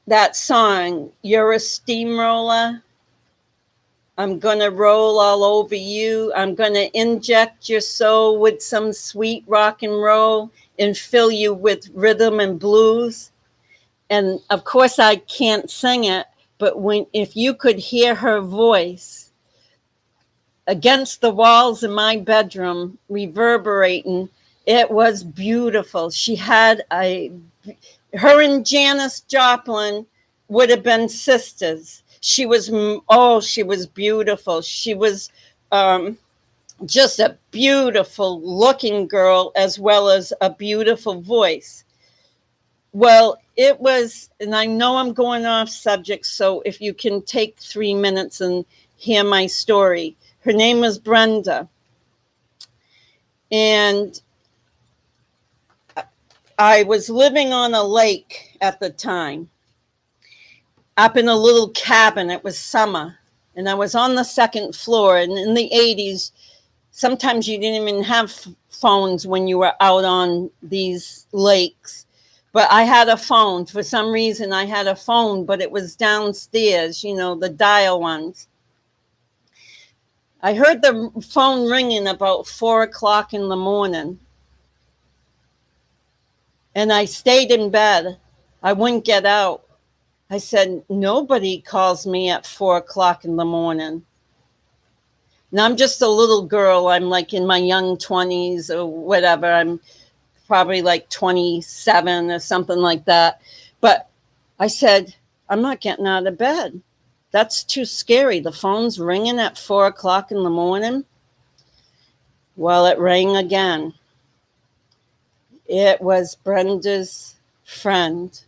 S2: that song, "You're a Steamroller. I'm going to roll all over you. I'm going to inject your soul with some sweet rock and roll and fill you with rhythm and blues." And of course, I can't sing it, but if you could hear her voice against the walls in my bedroom reverberating, it was beautiful. Her and Janis Joplin would have been sisters. She was beautiful. She was just a beautiful looking girl as well as a beautiful voice. Well, it was, and I know I'm going off subject, so if you can take 3 minutes and hear my story. Her name was Brenda. And I was living on a lake at the time, up in a little cabin. It was summer, and I was on the second floor. And in the 80s, sometimes you didn't even have phones when you were out on these lakes. But I had a phone. For some reason, I had a phone, but it was downstairs, the dial ones. I heard the phone ringing about 4:00 in the morning. And I stayed in bed. I wouldn't get out. I said, nobody calls me at 4:00 in the morning. Now I'm just a little girl. I'm like in my young 20s or whatever. I'm probably like 27 or something like that. But I said, I'm not getting out of bed. That's too scary. The phone's ringing at 4:00 in the morning. Well, it rang again. It was Brenda's friend.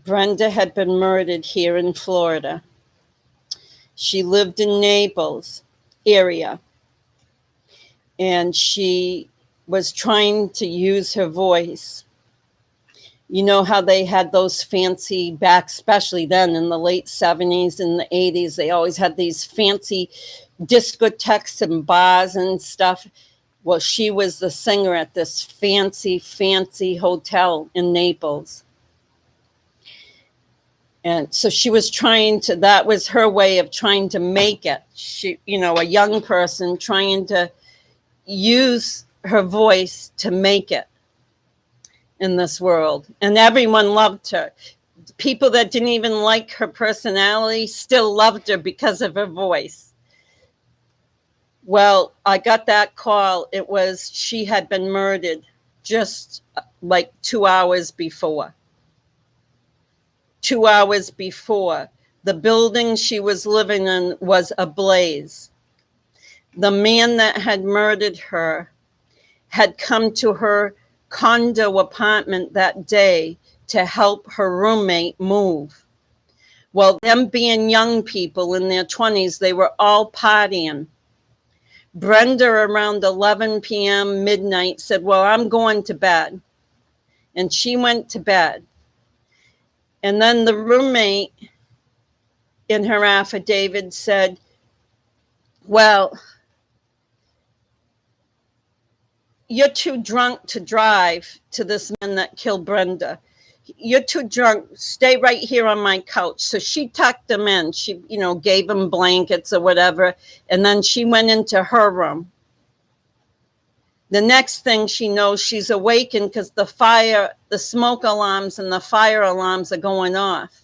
S2: Brenda had been murdered here in Florida. She lived in Naples area, and she was trying to use her voice. You know how they had those fancy back, especially then in the late 70s and the 80s, they always had these fancy discotheques and bars and stuff. Well, she was the singer at this fancy, fancy hotel in Naples. And so she was trying to, that was her way of trying to make it. She, you know, a young person trying to use her voice to make it in this world. And everyone loved her. People that didn't even like her personality still loved her because of her voice. Well, I got that call. It was, she had been murdered just like 2 hours before. 2 hours before. The building she was living in was ablaze. The man that had murdered her had come to her condo apartment that day to help her roommate move. Well, them being young people in their 20s, they were all partying. Brenda, around 11 p.m., midnight, said, well, I'm going to bed. And she went to bed. And then the roommate in her affidavit said, well, you're too drunk to drive to this man that killed Brenda. You're too drunk. Stay right here on my couch. So she tucked him in. She, you know, gave him blankets or whatever. And then she went into her room. The next thing she knows, she's awakened because the smoke alarms and the fire alarms are going off.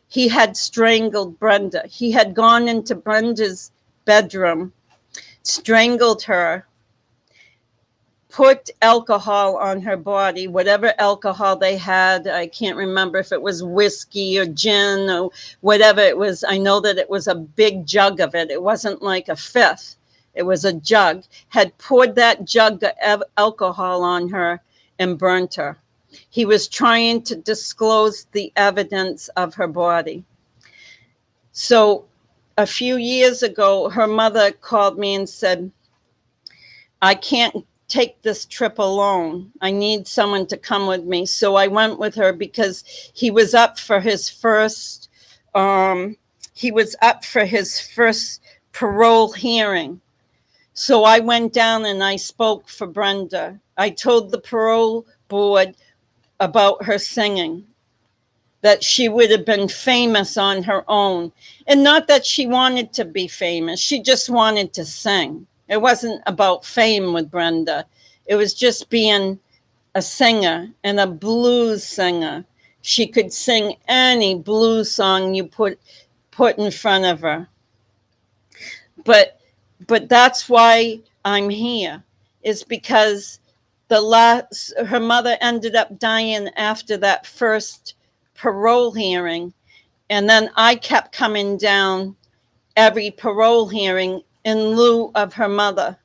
S2: He had strangled Brenda. He had gone into Brenda's bedroom, strangled her, put alcohol on her body, whatever alcohol they had. I can't remember if it was whiskey or gin or whatever it was. I know that it was a big jug of it. It wasn't like a fifth. It was a jug. Had poured that jug of alcohol on her and burnt her. He was trying to disclose the evidence of her body. So a few years ago, her mother called me and said, I can't take this trip alone. I need someone to come with me. So I went with her because he was up for his first parole hearing. So I went down and I spoke for Brenda. I told the parole board about her singing, that she would have been famous on her own. And not that she wanted to be famous. She just wanted to sing. It wasn't about fame with Brenda. It was just being a singer and a blues singer. She could sing any blues song you put in front of her. But that's why I'm here, is because her mother ended up dying after that first parole hearing. And then I kept coming down every parole hearing in lieu of her mother.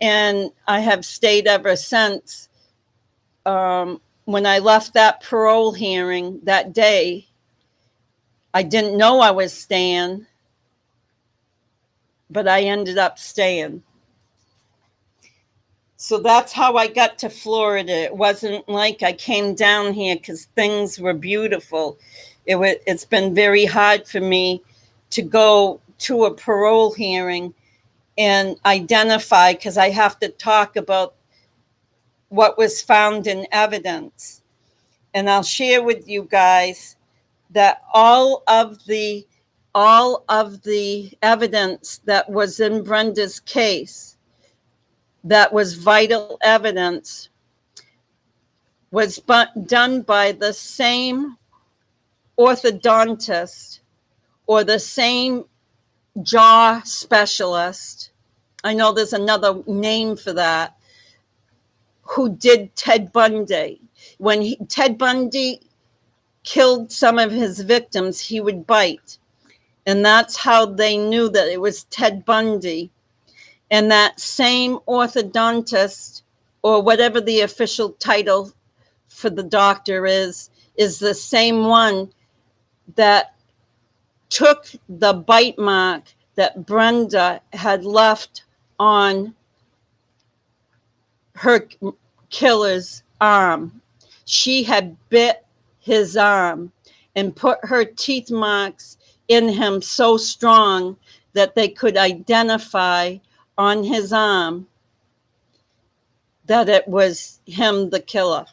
S2: And I have stayed ever since. When I left that parole hearing that day, I didn't know I was staying, but I ended up staying. So that's how I got to Florida. It wasn't like I came down here because things were beautiful. It's been very hard for me to go to a parole hearing and identify, because I have to talk about what was found in evidence. And I'll share with you guys that all of the evidence that was in Brenda's case, that was vital evidence, was done by the same orthodontist or the same jaw specialist. I know there's another name for that, who did Ted Bundy. When Ted Bundy killed some of his victims, he would bite. And that's how they knew that it was Ted Bundy. And that same orthodontist, or whatever the official title for the doctor is the same one that took the bite mark that Brenda had left on her killer's arm. She had bit his arm and put her teeth marks in him so strong that they could identify on his arm that it was him, the killer.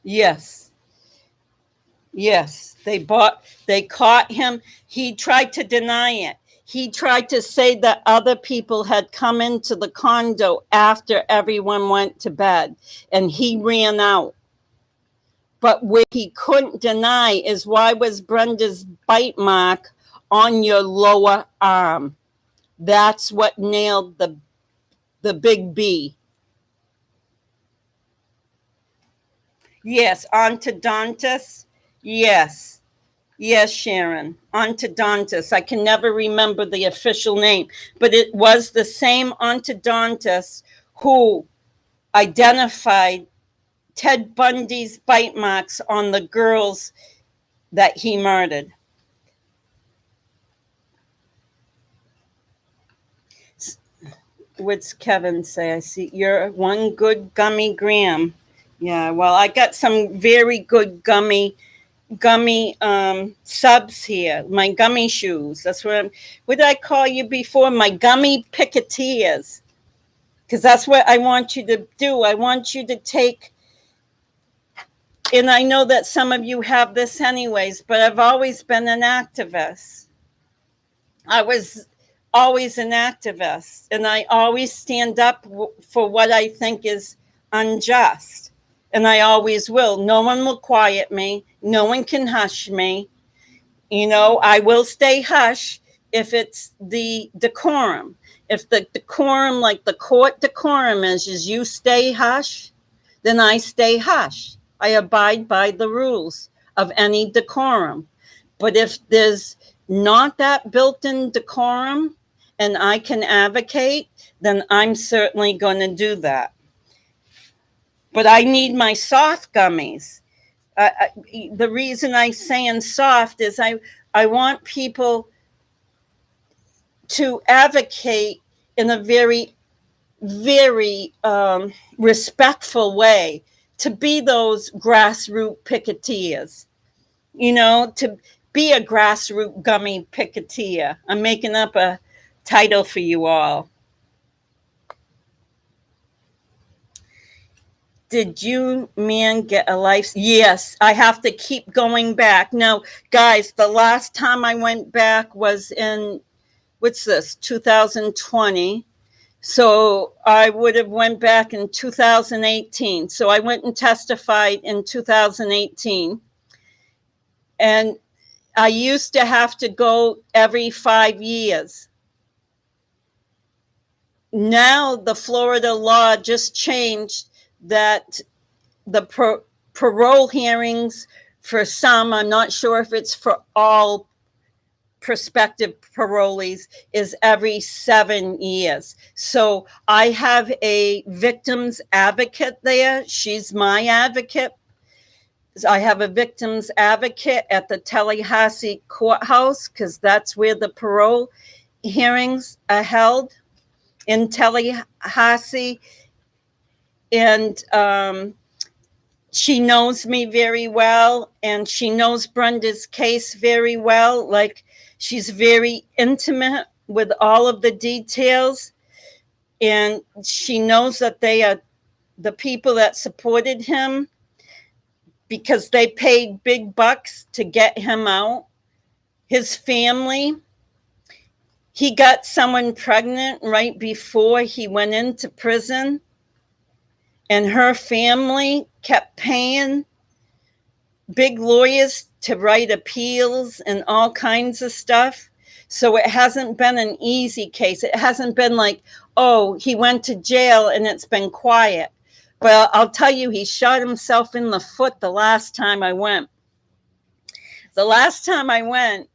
S2: Yes. Yes. They caught him. He tried to deny it. He tried to say that other people had come into the condo after everyone went to bed, and he ran out. But what he couldn't deny is, why was Brenda's bite mark on your lower arm? That's what nailed the big B. Yes, orthodontus. Yes. Yes, Sharon. Orthodontus. I can never remember the official name, but it was the same orthodontist who identified Ted Bundy's bite marks on the girls that he murdered. What's Kevin say? I see you're one good gummy Graham. Yeah, well, I got some very good gummy subs here. My gummy shoes. That's what did I call you before? My gummy picketeers. Because that's what I want you to do. I want you to take, and I know that some of you have this anyways, but I've always been an activist. I was always an activist, and I always stand up for what I think is unjust, and I always will. No one will quiet me. No one can hush me. I will stay hush if it's the decorum. If the decorum, like the court decorum is you stay hush, then I stay hush. I abide by the rules of any decorum. But if there's not that built-in decorum and I can advocate, then I'm certainly going to do that. But I need my soft gummies. The reason I saying soft is I want people to advocate in a very, very respectful way, to be those grassroots picketeers, to be a grassroots gummy picketeer. I'm making up a title for you all. Did you, man, get a life? Yes, I have to keep going back. Now, guys, the last time I went back was in, what's this, 2020. So I would have went back in 2018. So I went and testified in 2018. And I used to have to go every 5 years. Now the Florida law just changed that the parole hearings for some, I'm not sure if it's for all prospective parolees, is every 7 years. So I have a victim's advocate there. She's my advocate. I have a victim's advocate at the Tallahassee courthouse, because that's where the parole hearings are held, in Tallahassee. And she knows me very well, and she knows Brenda's case very well. Like, she's very intimate with all of the details, and she knows that they are the people that supported him, because they paid big bucks to get him out. His family, he got someone pregnant right before he went into prison, and her family kept paying big lawyers to write appeals and all kinds of stuff. So it hasn't been an easy case. It hasn't been like, oh, he went to jail and it's been quiet. But I'll tell you, he shot himself in the foot the last time I went. The last time I went,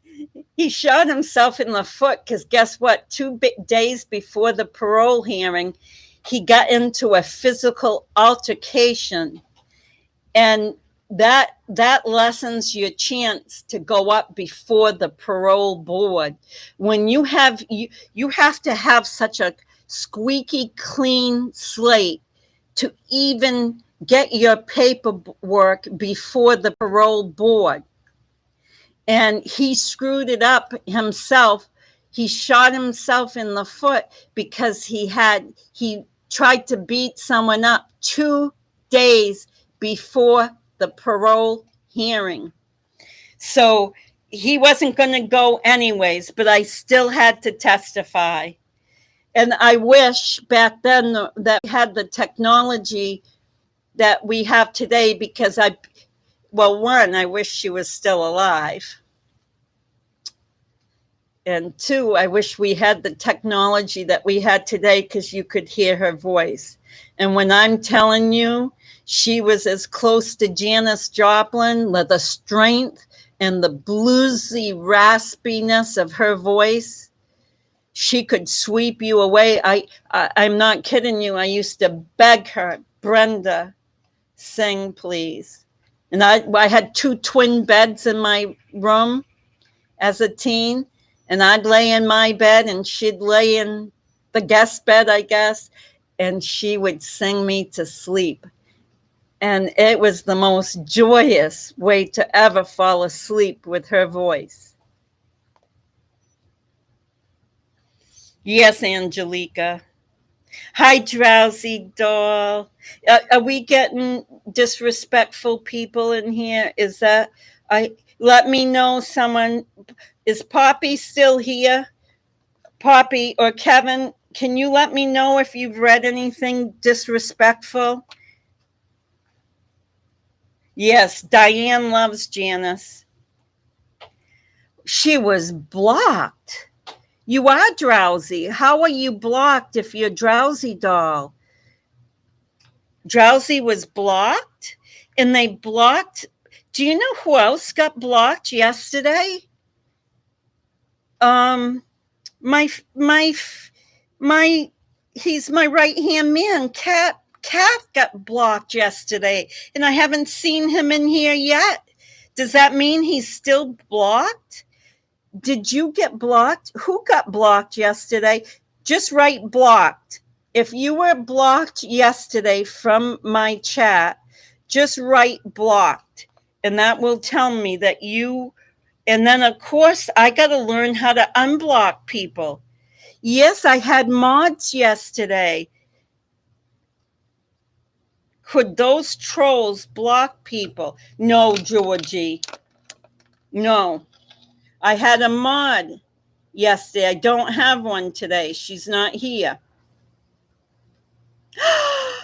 S2: he shot himself in the foot because guess what? 2 days before the parole hearing, he got into a physical altercation. And that lessens your chance to go up before the parole board. When you have to have such a squeaky clean slate to even get your paperwork before the parole board. And he screwed it up himself. He shot himself in the foot because he tried to beat someone up 2 days before the parole hearing. So he wasn't going to go anyways, but I still had to testify. And I wish back then that we had the technology that we have today, because I wish she was still alive. And two, I wish we had the technology that we had today, because you could hear her voice. And when I'm telling you, she was as close to Janis Joplin, the strength and the bluesy raspiness of her voice. She could sweep you away. I'm not kidding you. I used to beg her, Brenda, sing, please. And I had 2 twin beds in my room as a teen. And I'd lay in my bed and she'd lay in the guest bed, I guess. And she would sing me to sleep. And it was the most joyous way to ever fall asleep with her voice. Yes, Angelica. Hi, drowsy doll. Are we getting disrespectful people in here? Is that let me know, someone. Is Poppy still here? Poppy or Kevin, can you let me know if you've read anything disrespectful? Yes, Diane loves Janis. She was blocked. You are drowsy. How are you blocked if you're drowsy, doll? Drowsy was blocked, and they blocked. Do you know who else got blocked yesterday? My he's my right hand man. Cat got blocked yesterday, and I haven't seen him in here yet. Does that mean he's still blocked? Did you get blocked? Who got blocked yesterday? Just write blocked. If you were blocked yesterday from my chat, just write blocked, and that will tell me that you. And then, of course, I got to learn how to unblock people. Yes, I had mods yesterday. Could those trolls block people? No, Georgie. No. I had a mod yesterday. I don't have one today. She's not here.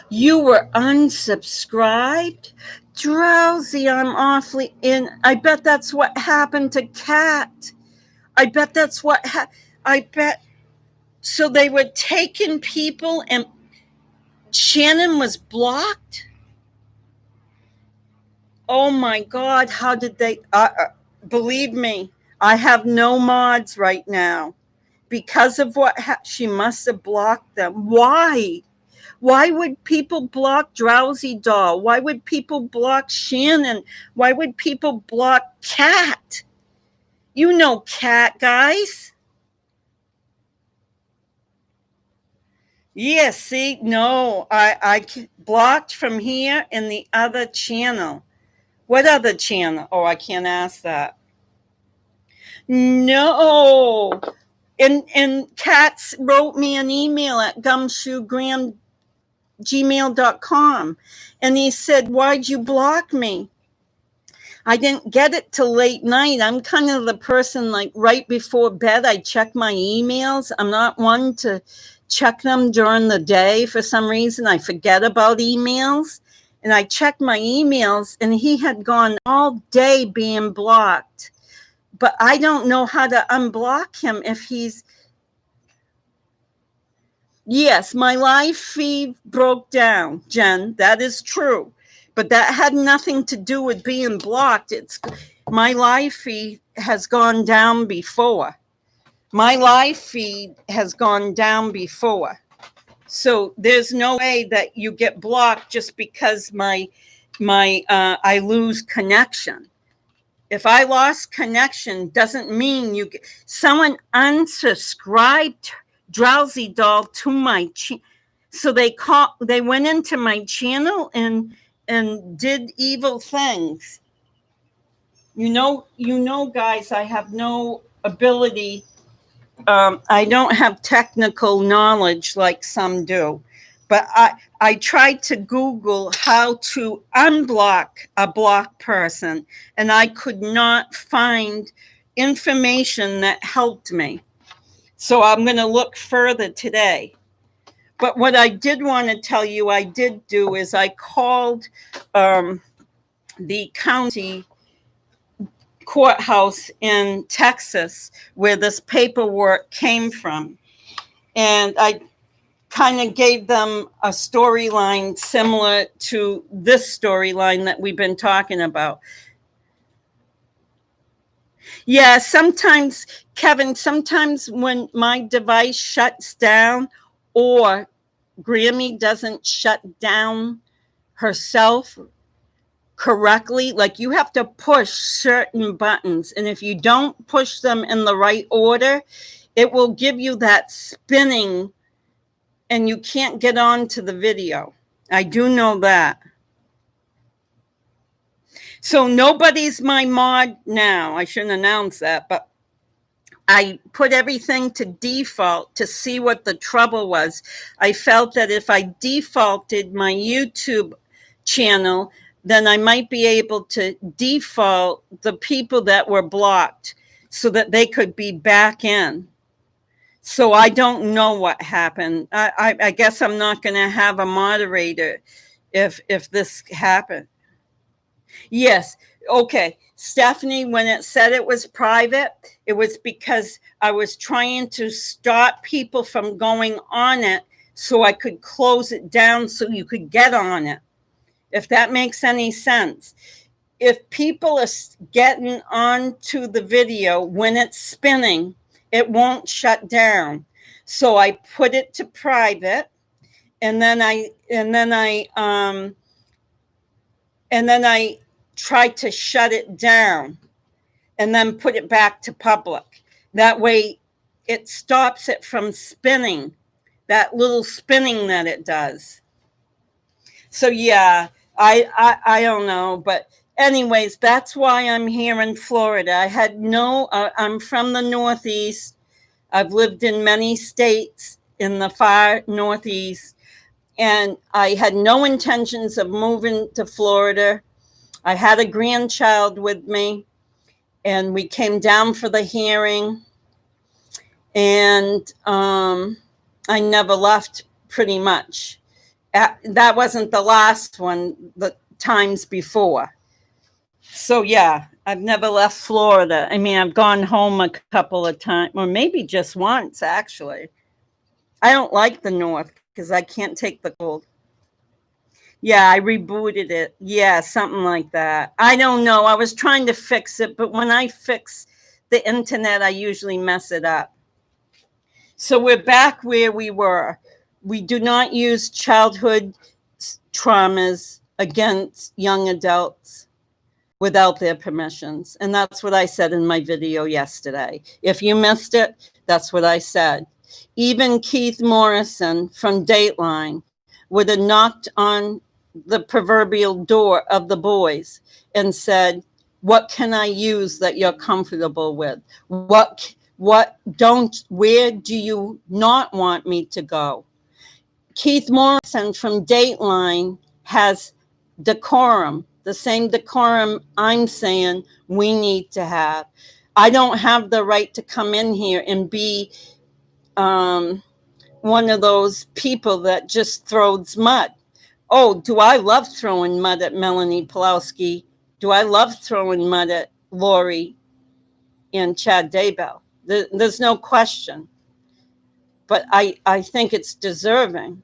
S2: You were unsubscribed? Drowsy, I'm awfully in. I bet that's what happened to Kat. I bet that's what I bet. So they were taking people and Shannon was blocked? Oh my God, how did they? Believe me, I have no mods right now. Because of what she must have blocked them. Why? Why would people block Drowsy Doll? Why would people block Shannon? Why would people block Kat? You know Kat, guys. Yeah, see, no, I blocked from here in the other channel. What other channel? Oh, I can't ask that. No. And Katz wrote me an email at gumshoegram@gmail.com. And he said, why'd you block me? I didn't get it till late night. I'm kind of the person, like right before bed, I check my emails. I'm not one to check them during the day. For some reason, I forget about emails. And I checked my emails, and he had gone all day being blocked. But I don't know how to unblock him if he's... Yes, my live feed broke down, Jen. That is true. But that had nothing to do with being blocked. My live feed has gone down before. My live feed has gone down before. So there's no way that you get blocked just because I lose connection. If I lost connection, doesn't mean you get... Someone unsubscribed Drowsy Doll to my so they went into my channel and did evil things. You know, guys, I have no ability I don't have technical knowledge like some do, but I tried to Google how to unblock a blocked person, and I could not find information that helped me. So I'm going to look further today. But what I did want to tell you I did do is I called the county courthouse in Texas where this paperwork came from. And I kind of gave them a storyline similar to this storyline that we've been talking about. Yeah, sometimes, Kevin, sometimes when my device shuts down or Grammy doesn't shut down herself correctly, like you have to push certain buttons. And if you don't push them in the right order, it will give you that spinning and you can't get on to the video. I do know that. So nobody's my mod now. I shouldn't announce that, but I put everything to default to see what the trouble was. I felt that if I defaulted my YouTube channel, then I might be able to default the people that were blocked so that they could be back in. So I don't know what happened. I guess I'm not going to have a moderator if this happened. Yes. Okay. Stephanie, when it said it was private, it was because I was trying to stop people from going on it so I could close it down so you could get on it. If that makes any sense. If people are getting onto the video when it's spinning, it won't shut down. So I put it to private, and then I tried to shut it down and then put it back to public. That way it stops it from spinning, that little spinning that it does. So yeah, I don't know, but anyways, that's why I'm here in Florida. I'm from the Northeast. I've lived in many states in the far Northeast, and I had no intentions of moving to Florida. I had a grandchild with me, and we came down for the hearing, and I never left pretty much. That wasn't the last one, the times before. So yeah, I've never left Florida. I mean, I've gone home a couple of times, or maybe just once, actually. I don't like the North because I can't take the cold. Yeah, I rebooted it. Yeah, something like that. I don't know. I was trying to fix it, but when I fix the internet, I usually mess it up. So we're back where we were. We do not use childhood traumas against young adults without their permissions. And that's what I said in my video yesterday. If you missed it, that's what I said. Even Keith Morrison from Dateline would have knocked on the proverbial door of the boys and said, what can I use that you're comfortable with? Where do you not want me to go? Keith Morrison from Dateline has decorum, the same decorum I'm saying we need to have. I don't have the right to come in here and be one of those people that just throws mud. Oh, do I love throwing mud at Melanie Pulowski? Do I love throwing mud at Lori and Chad Daybell? There's no question. But I think it's deserving.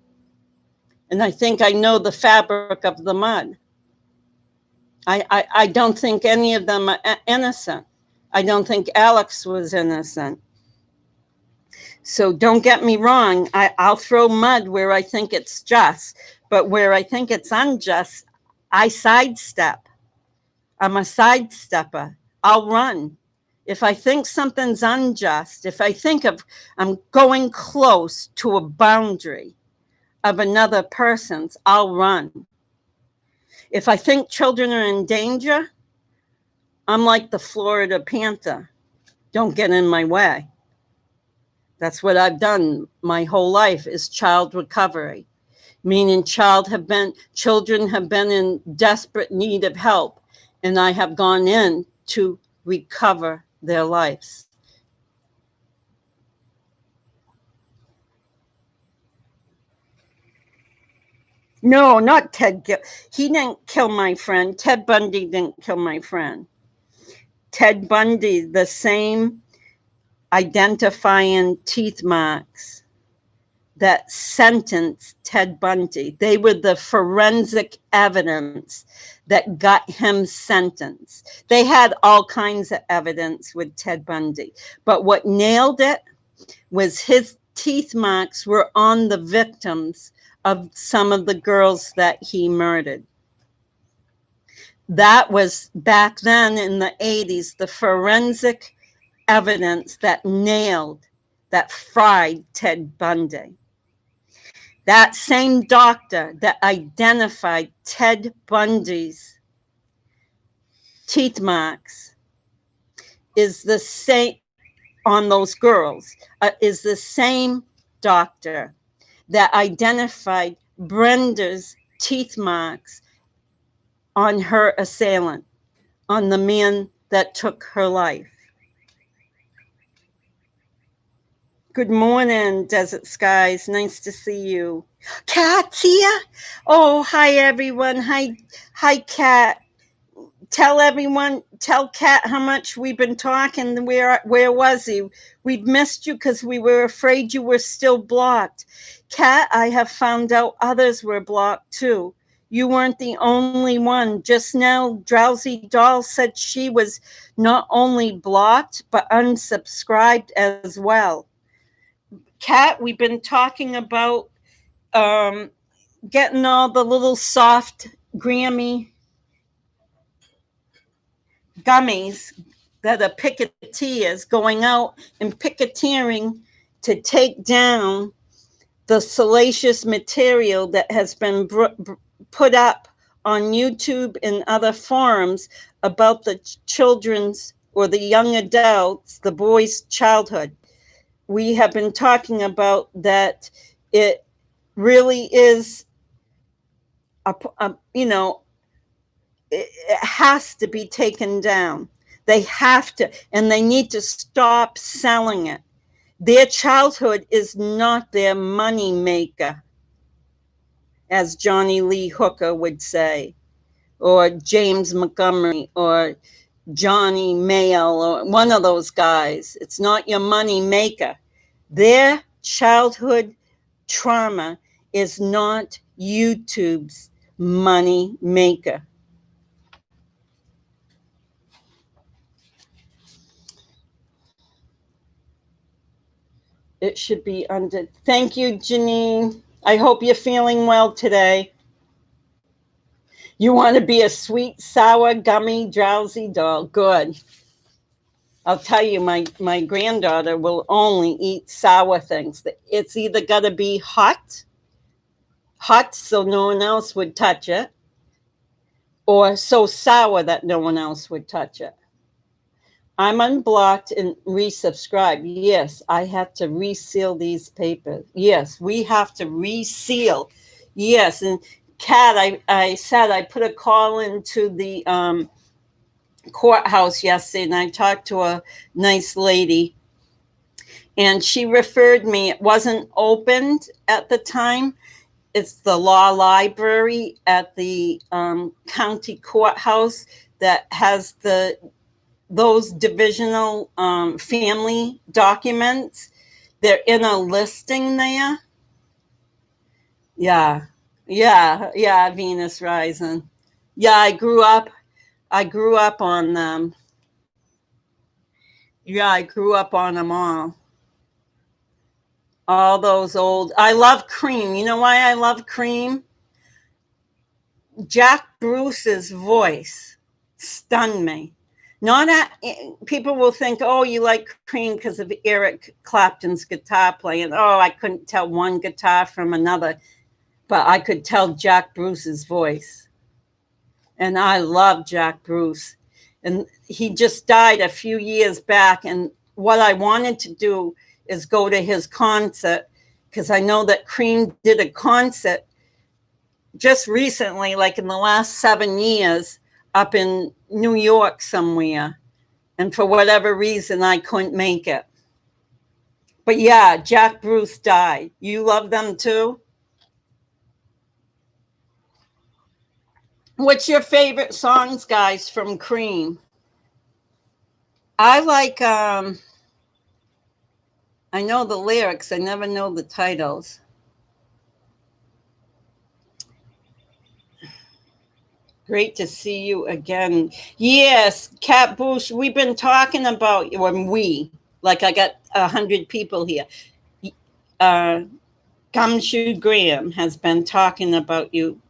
S2: And I think I know the fabric of the mud. I don't think any of them are innocent. I don't think Alex was innocent. So don't get me wrong. I'll throw mud where I think it's just, but where I think it's unjust, I sidestep. I'm a sidestepper. I'll run. If I think something's unjust, if I think I'm going close to a boundary of another person's, I'll run. If I think children are in danger, I'm like the Florida panther. Don't get in my way. That's what I've done my whole life, is child recovery, meaning children have been in desperate need of help, and I have gone in to recover their lives. No, not Ted. He didn't kill my friend. Ted Bundy didn't kill my friend. Ted Bundy, the same identifying teeth marks that sentenced Ted Bundy, they were the forensic evidence that got him sentenced. They had all kinds of evidence with Ted Bundy, but what nailed it was his teeth marks were on the victims of some of the girls that he murdered. That was back then in the 80s, the forensic evidence that nailed, that fried Ted Bundy. That same doctor that identified Ted Bundy's teeth marks is the same on those girls, is the same doctor that identified Brenda's teeth marks on her assailant, on the man that took her life. Good morning, Desert Skies. Nice to see you. Kat's here. Oh, hi, everyone. Hi, Kat. Tell Kat how much we've been talking. Where was he? We've missed you because we were afraid you were still blocked. Kat, I have found out others were blocked too. You weren't the only one. Just now, Drowsy Doll said she was not only blocked, but unsubscribed as well. Kat, we've been talking about getting all the little soft Grammy gummies that are picketeers going out and picketeering to take down the salacious material that has been put up on YouTube and other forums about the children's or the young adults, the boys' childhood. We have been talking about that it really is it has to be taken down. They have to, and they need to stop selling it. Their childhood is not their money maker, as Johnny Lee Hooker would say, or James Montgomery, or Johnny Mayle, or one of those guys. It's not your money maker. Their childhood trauma is not YouTube's money maker. It should be under. Thank you, Janine. I hope you're feeling well today. You want to be a sweet, sour, gummy, drowsy doll. Good. I'll tell you, my granddaughter will only eat sour things. It's either got to be hot so no one else would touch it, or so sour that no one else would touch it. I'm unblocked and resubscribed. Yes, I have to reseal these papers. Yes, we have to reseal. Yes, and Kat, I said I put a call into the courthouse yesterday, and I talked to a nice lady, and she referred me. It wasn't opened at the time. It's the law library at the county courthouse that has those divisional family documents. They're in a listing there. Yeah, Venus Rising. Yeah, I grew up on them. Yeah, I grew up on them all. All those old. I love Cream. You know why I love Cream? Jack Bruce's voice stunned me. People will think, oh, you like Cream because of Eric Clapton's guitar playing. Oh, I couldn't tell one guitar from another, but I could tell Jack Bruce's voice. And I love Jack Bruce. And he just died a few years back. And what I wanted to do is go to his concert, because I know that Cream did a concert just recently, like in the last 7 years, up in New York somewhere. And for whatever reason, I couldn't make it. But yeah, Jack Bruce died. You love them too? What's your favorite songs, guys, from Cream? I like, I know the lyrics. I never know the titles. Great to see you again. Yes, Cat Bush, we've been talking about, like I got 100 people here. Gumshoe Graham has been talking about you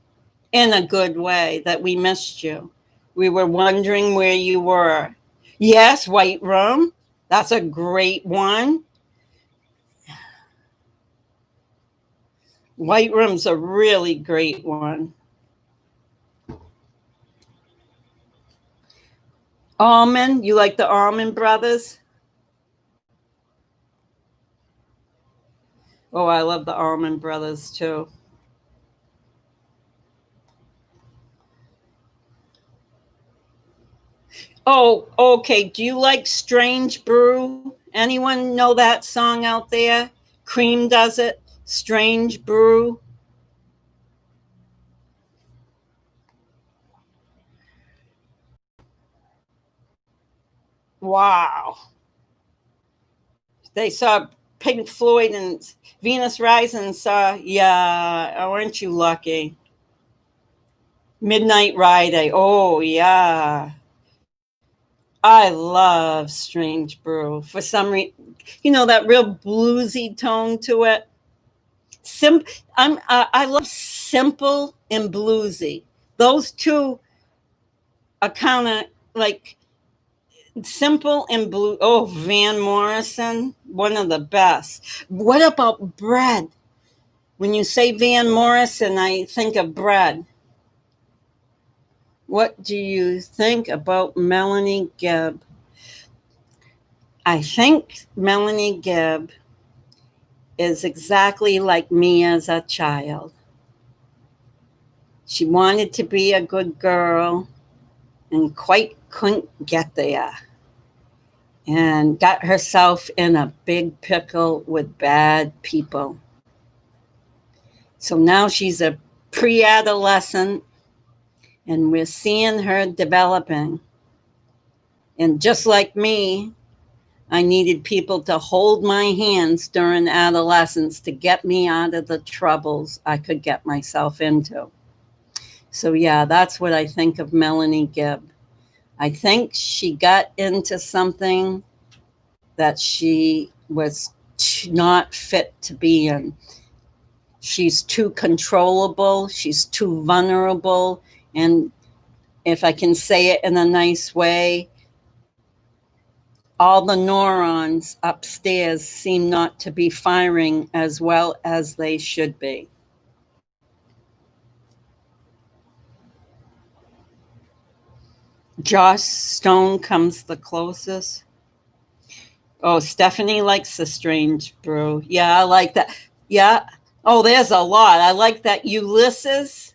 S2: in a good way, that we missed you. We were wondering where you were. Yes, White Room. That's a great one. White Room's a really great one. Allman, you like the Allman Brothers? Oh, I love the Allman Brothers too. Oh, okay. Do you like Strange Brew? Anyone know that song out there? Cream does it. Strange Brew. Wow. They saw Pink Floyd and Venus Rising and saw, yeah, aren't you lucky? Midnight Ride. Oh, yeah. I love Strange Brew. For some reason, that real bluesy tone to it. I love simple and bluesy. Those two are kind of like simple and blue. Oh, Van Morrison, one of the best. What about Bread? When you say Van Morrison, I think of Bread. What do you think about Melanie Gibb? I think Melanie Gibb is exactly like me as a child. She wanted to be a good girl and quite couldn't get there, and got herself in a big pickle with bad people. So now she's a pre-adolescent, and we're seeing her developing. And just like me, I needed people to hold my hands during adolescence to get me out of the troubles I could get myself into. So yeah, that's what I think of Melanie Gibb. I think she got into something that she was not fit to be in. She's too controllable. She's too vulnerable. And if I can say it in a nice way, all the neurons upstairs seem not to be firing as well as they should be. Joss Stone comes the closest. Oh, Stephanie likes the Strange Brew. Yeah, I like that. Yeah. Oh, there's a lot. I like that. Ulysses.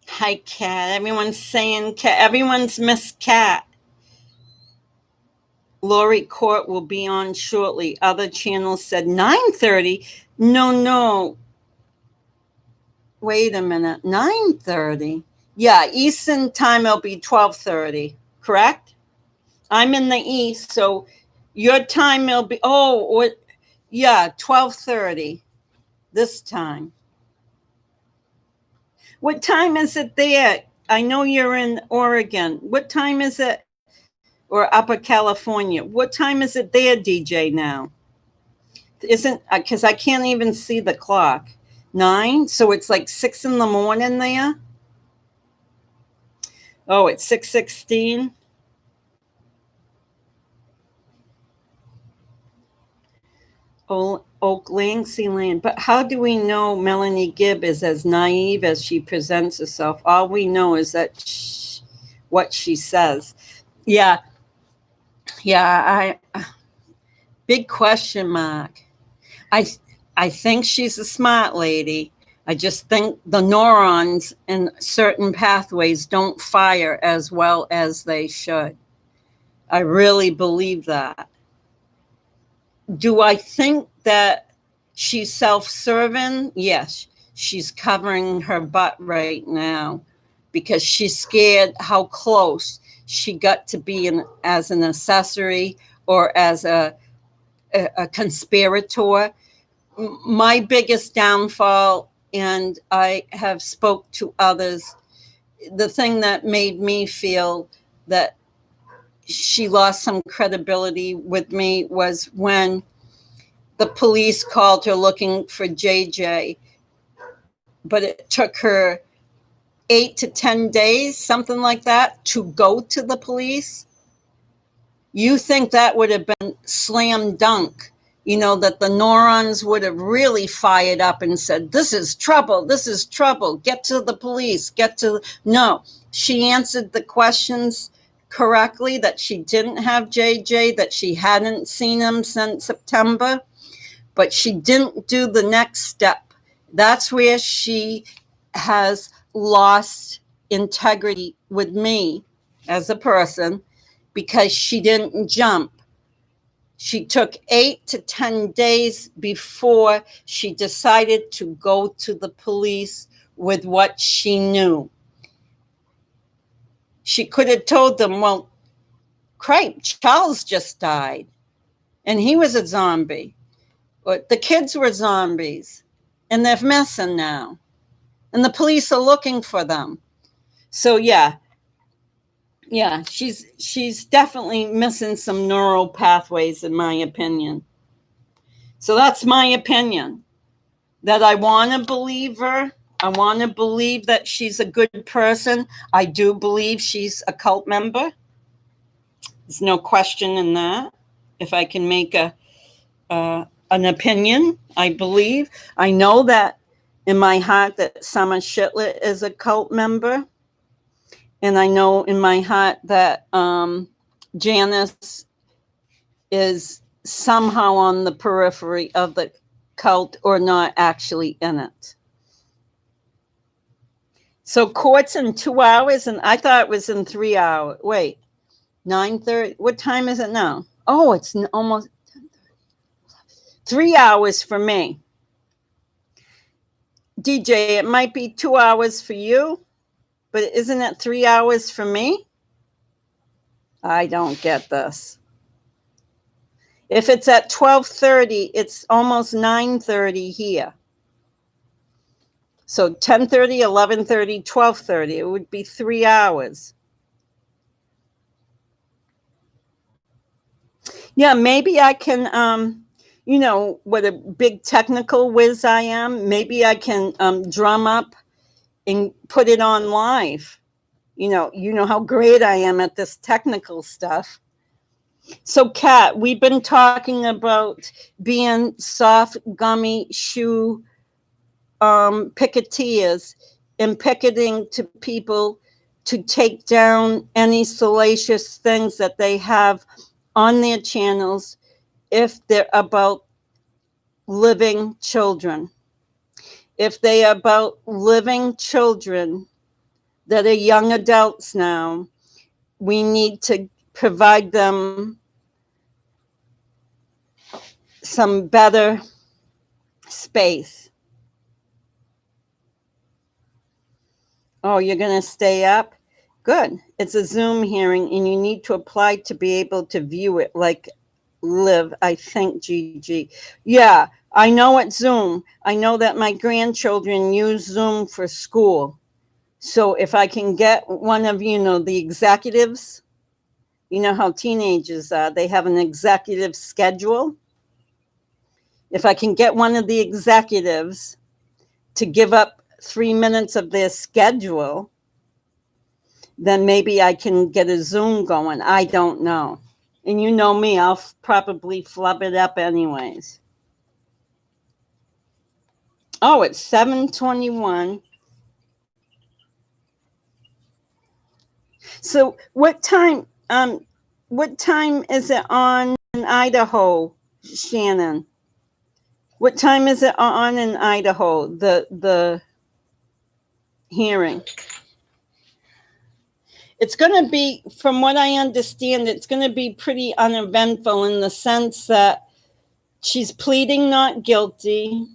S2: Hi, Cat. Everyone's saying Cat. Everyone's Miss Cat. Lori Court will be on shortly. Other channels said 9:30. No. Wait a minute. 9:30. Yeah, Eastern time it'll be 12:30. Correct? I'm in the East, so your time will be 12:30 this time. What time is it there? I know you're in Oregon. What time is it? Or Upper California. What time is it there, DJ, now? Isn't, because I can't even see the clock. 9? So it's like 6 in the morning there? Oh, it's 6:16? Oak Langsy Land. But how do we know Melanie Gibb is as naive as she presents herself? All we know is that what she says. Yeah, big question mark. I think she's a smart lady. I just think the neurons in certain pathways don't fire as well as they should. I really believe that. Do I think that she's self-serving? Yes. She's covering her butt right now because she's scared how close she got to be as an accessory or as a conspirator. My biggest downfall, and I have spoke to others, the thing that made me feel that she lost some credibility with me was when the police called her looking for JJ, but it took her 8 to 10 days, something like that, to go to the police. You think that would have been slam dunk, that the neurons would have really fired up and said, this is trouble, get to the police, no. She answered the questions correctly, that she didn't have JJ, that she hadn't seen him since September, but she didn't do the next step. That's where she has lost integrity with me as a person, because she didn't jump. She took 8 to 10 days before she decided to go to the police with what she knew. She could have told them, well, cripe, Charles just died and he was a zombie. Or the kids were zombies and they're missing now. And the police are looking for them. So yeah, she's definitely missing some neural pathways, in my opinion. So that's my opinion, that I want to believe her. I want to believe that she's a good person. I do believe she's a cult member. There's no question in that. If I can make an opinion, I believe. I know that in my heart that Summer Shitlett is a cult member. And I know in my heart that Janice is somehow on the periphery of the cult or not actually in it. So court's in 2 hours, and I thought it was in 3 hours. Wait, 9:30? What time is it now? Oh, it's almost 3 hours for me. DJ, it might be 2 hours for you, but isn't it 3 hours for me? I don't get this. If it's at 12:30, it's almost 9:30 here. So 10:30, 11:30, 12:30, it would be 3 hours. Yeah, maybe I can, what a big technical whiz I am, maybe I can drum up and put it on live. You know how great I am at this technical stuff. So, Kat, we've been talking about being soft gummy shoe picketeers and picketing to people to take down any salacious things that they have on their channels if they're about living children. If they are about living children that are young adults now, we need to provide them some better space. Oh, you're going to stay up? Good. It's a Zoom hearing, and you need to apply to be able to view it like live, I think, Gigi. Yeah, I know it's Zoom. I know that my grandchildren use Zoom for school. So if I can get one of, the executives, you know how teenagers are, they have an executive schedule. If I can get one of the executives to give up 3 minutes of their schedule, then maybe I can get a Zoom going. I don't know. And you know me, I'll probably flub it up anyways. Oh, it's 7:21. So what time is it on in Idaho, Shannon. What time is it on in Idaho? The hearing. It's going to be, from what I understand, it's going to be pretty uneventful in the sense that she's pleading not guilty.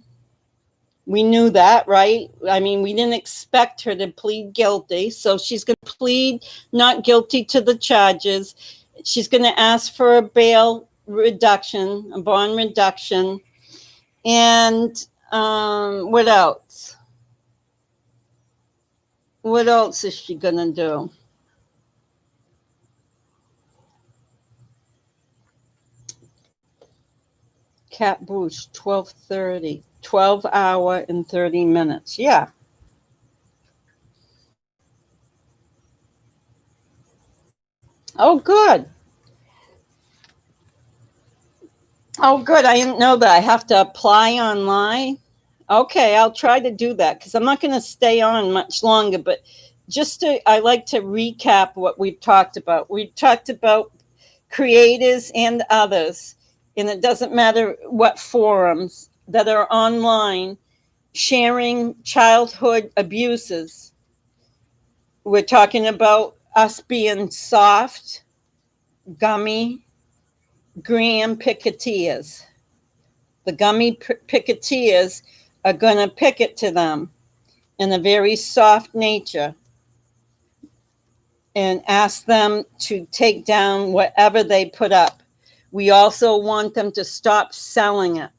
S2: We knew that, right? I mean, we didn't expect her to plead guilty. So she's going to plead not guilty to the charges. She's going to ask for a bail reduction, a bond reduction. And what else? What else is she going to do? Cat Bush, 12:30. 12 hour and 30 minutes. Yeah. Oh, good. Oh, good. I didn't know that. I have to apply online. Okay, I'll try to do that because I'm not going to stay on much longer. But I like to recap what we've talked about. We've talked about creators and others, and it doesn't matter what forums that are online sharing childhood abuses. We're talking about us being soft, gummy, gram picketeers. The gummy picketeers are going to picket to them in a very soft nature and ask them to take down whatever they put up. We also want them to stop selling it.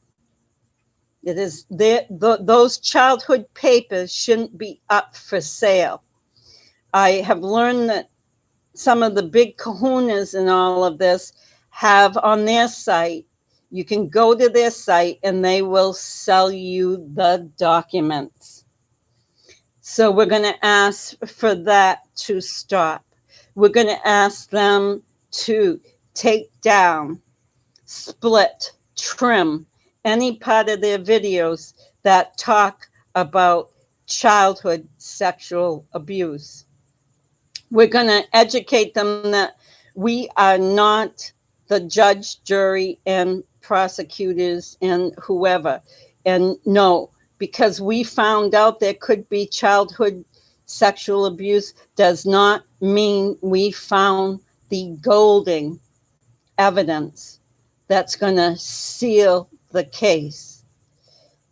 S2: It is those childhood papers shouldn't be up for sale. I have learned that some of the big kahunas in all of this have on their site, you can go to their site and they will sell you the documents. So we're going to ask for that to stop. We're going to ask them to take down, split, trim any part of their videos that talk about childhood sexual abuse. We're going to educate them that we are not the judge, jury, and prosecutors and whoever. And no, because we found out there could be childhood sexual abuse does not mean we found the golden evidence that's going to seal the case.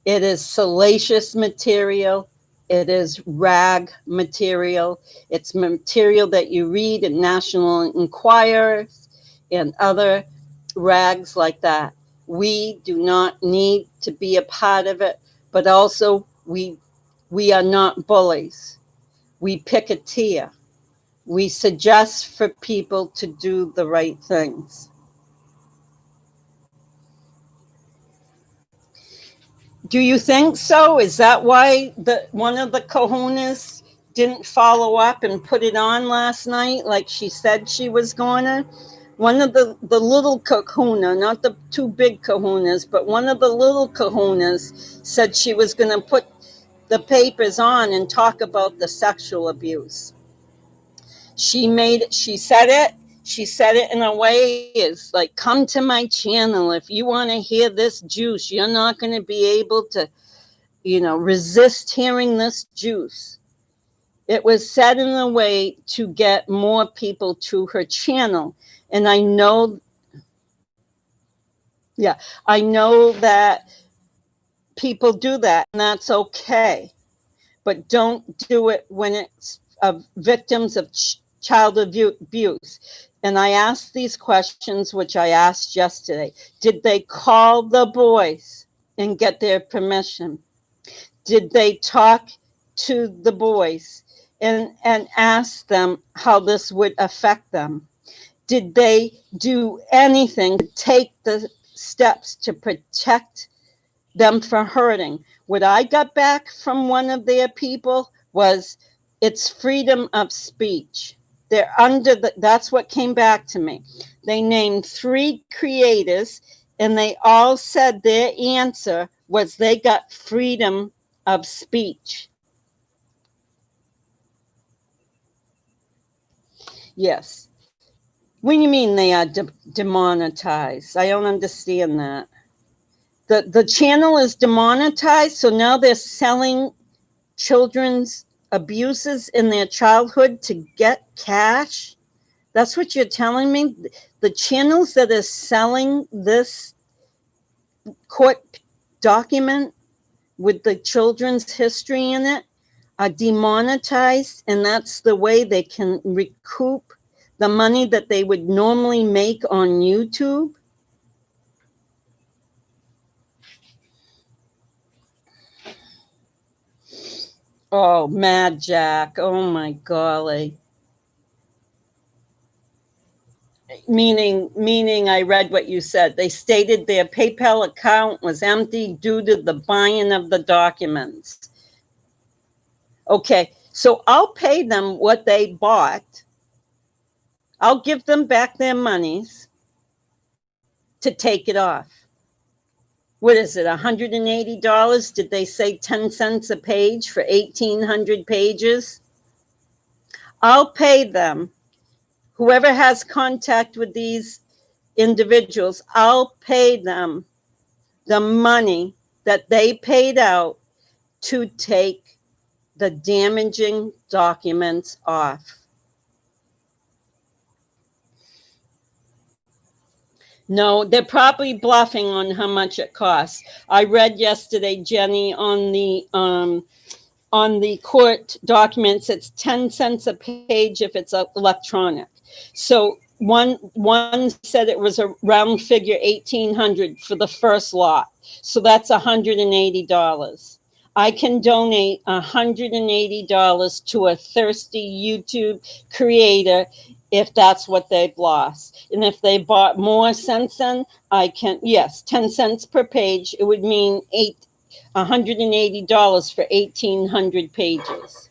S2: It is salacious material. It is rag material. It's material that you read in National Enquirer and other rags like that. We do not need to be a part of it, but also we are not bullies. We picketeer. We suggest for people to do the right things. Do you think so? Is that why one of the kahunas didn't follow up and put it on last night like she said she was going to? One of the little kahuna, not the two big kahunas, but one of the little kahunas said she was going to put the papers on and talk about the sexual abuse. She said it in a way is like, come to my channel. If you want to hear this juice, you're not going to be able to, resist hearing this juice. It was said in a way to get more people to her channel. And I know that people do that, and that's okay. But don't do it when it's victims of child abuse. And I asked these questions, which I asked yesterday. Did they call the boys and get their permission? Did they talk to the boys and ask them how this would affect them? Did they do anything to take the steps to protect them from hurting? What I got back from one of their people was it's freedom of speech. They're that's what came back to me. They named 3 creators and they all said their answer was they got freedom of speech. Yes. What do you mean they are demonetized? I don't understand that. The channel is demonetized, so now they're selling children's abuses in their childhood to get cash. That's what you're telling me? The channels that are selling this court document with the children's history in it are demonetized, and that's the way they can recoup the money that they would normally make on YouTube. Oh, Mad Jack. Oh my golly. Meaning I read what you said. They stated their PayPal account was empty due to the buying of the documents. Okay, so I'll pay them what they bought. I'll give them back their monies to take it off. What is it, $180? Did they say 10 cents a page for 1,800 pages? I'll pay them. Whoever has contact with these individuals, I'll pay them the money that they paid out to take the damaging documents off. No, they're probably bluffing on how much it costs. I read yesterday, Jenny, on the court documents, it's 10 cents a page if it's electronic. So one said it was a round figure 1,800 for the first lot. So that's $180. I can donate $180 to a thirsty YouTube creator if that's what they've lost. And if they bought more since then, I can, yes, 10 cents per page. It would mean $180 for 1,800 pages.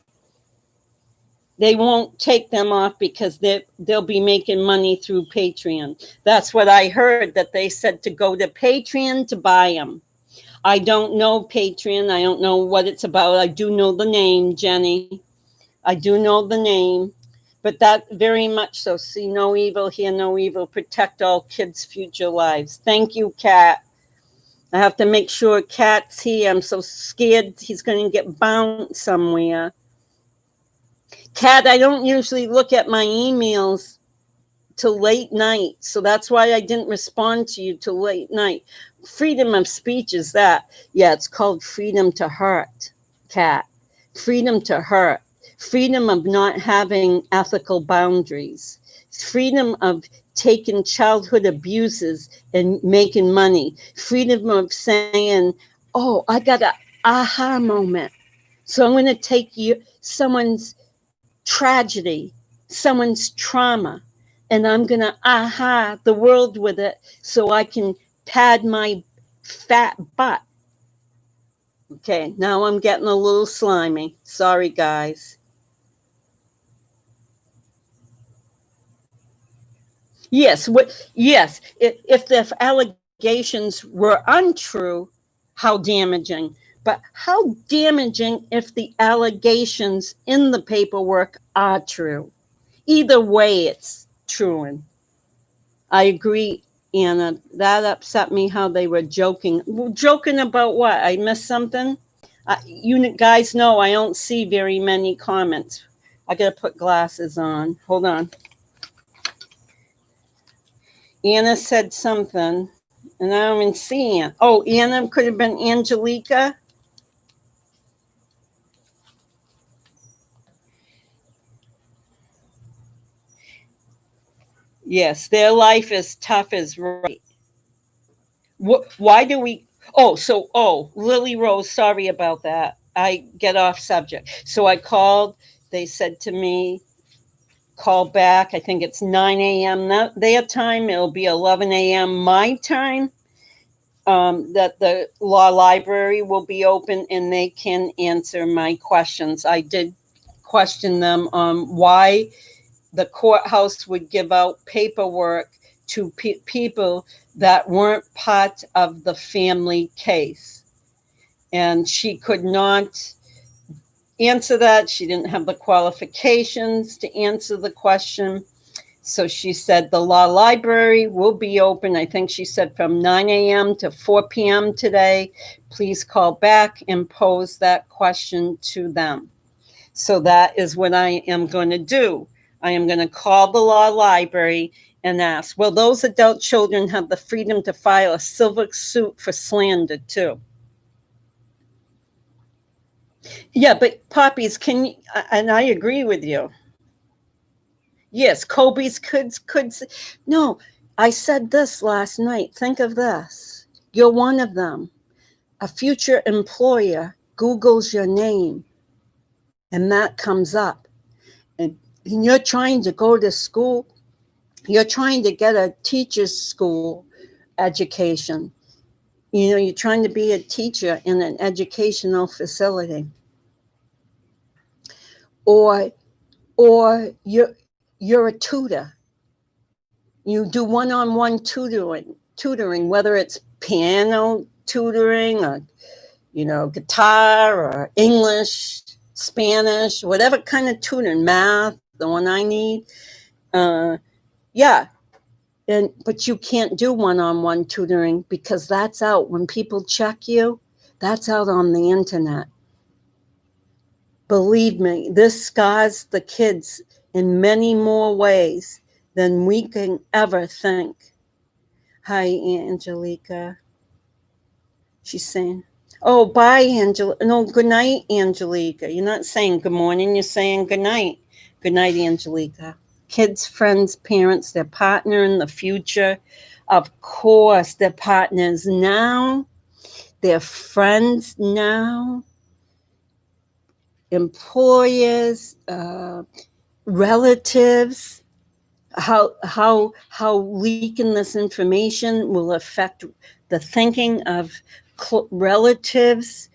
S2: They won't take them off because they'll be making money through Patreon. That's what I heard, that they said to go to Patreon to buy them. I don't know Patreon. I don't know what it's about. I do know the name, Jenny. I do know the name. But that very much so. See no evil, hear no evil, protect all kids' future lives. Thank you, Kat. I have to make sure Kat's here. I'm so scared he's going to get bounced somewhere. Kat, I don't usually look at my emails till late night, so that's why I didn't respond to you till late night. Freedom of speech is that. Yeah, it's called freedom to hurt, Kat. Freedom to hurt. Freedom of not having ethical boundaries. Freedom of taking childhood abuses and making money. Freedom of saying, oh, I got an aha moment. So I'm going to take someone's tragedy, someone's trauma, and I'm going to aha the world with it so I can pad my fat butt. Okay, now I'm getting a little slimy. Sorry, guys. Yes, yes. If the allegations were untrue, how damaging. But how damaging if the allegations in the paperwork are true? Either way, it's true. And I agree, Anna. That upset me how they were joking. Joking about what? I missed something? You guys know I don't see very many comments. I got to put glasses on. Hold on. Anna said something, and I don't even see it. Oh, Anna could have been Angelica. Yes, their life is tough as right. Why do we? Lily Rose, sorry about that. I get off subject. So I called. They said to me, call back. I think it's 9 a.m. their time. It'll be 11 a.m. my time. That the law library will be open and they can answer my questions. I did question them on why the courthouse would give out paperwork to people that weren't part of the family case. And she could not answer that. She didn't have the qualifications to answer the question. So she said the law library will be open, I think she said from 9 a.m. to 4 p.m. today. Please call back and pose that question to them. So that is what I am going to do. I am going to call the law library and ask, will those adult children have the freedom to file a civil suit for slander too? Yeah, but Poppies, can you, and I agree with you. Yes, Kobe's kids could. No, I said this last night. Think of this. You're one of them. A future employer Googles your name and that comes up. And you're trying to go to school. You're trying to get a teacher's school education. You know, you're trying to be a teacher in an educational facility. Or you're a tutor. You do one-on-one tutoring, whether it's piano tutoring or, guitar or English, Spanish, whatever kind of tutoring, math, the one I need. Yeah. But you can't do one-on-one tutoring because that's out. When people check you, that's out on the internet. Believe me, this scars the kids in many more ways than we can ever think. Hi, Angelica. She's saying, oh, bye, Angelica. No, good night, Angelica. You're not saying good morning. You're saying good night. Good night, Angelica. Kids, friends, parents, their partner in the future. Of course, their partners now. Their friends now. Employers, relatives. How leaking this information will affect the thinking of relatives.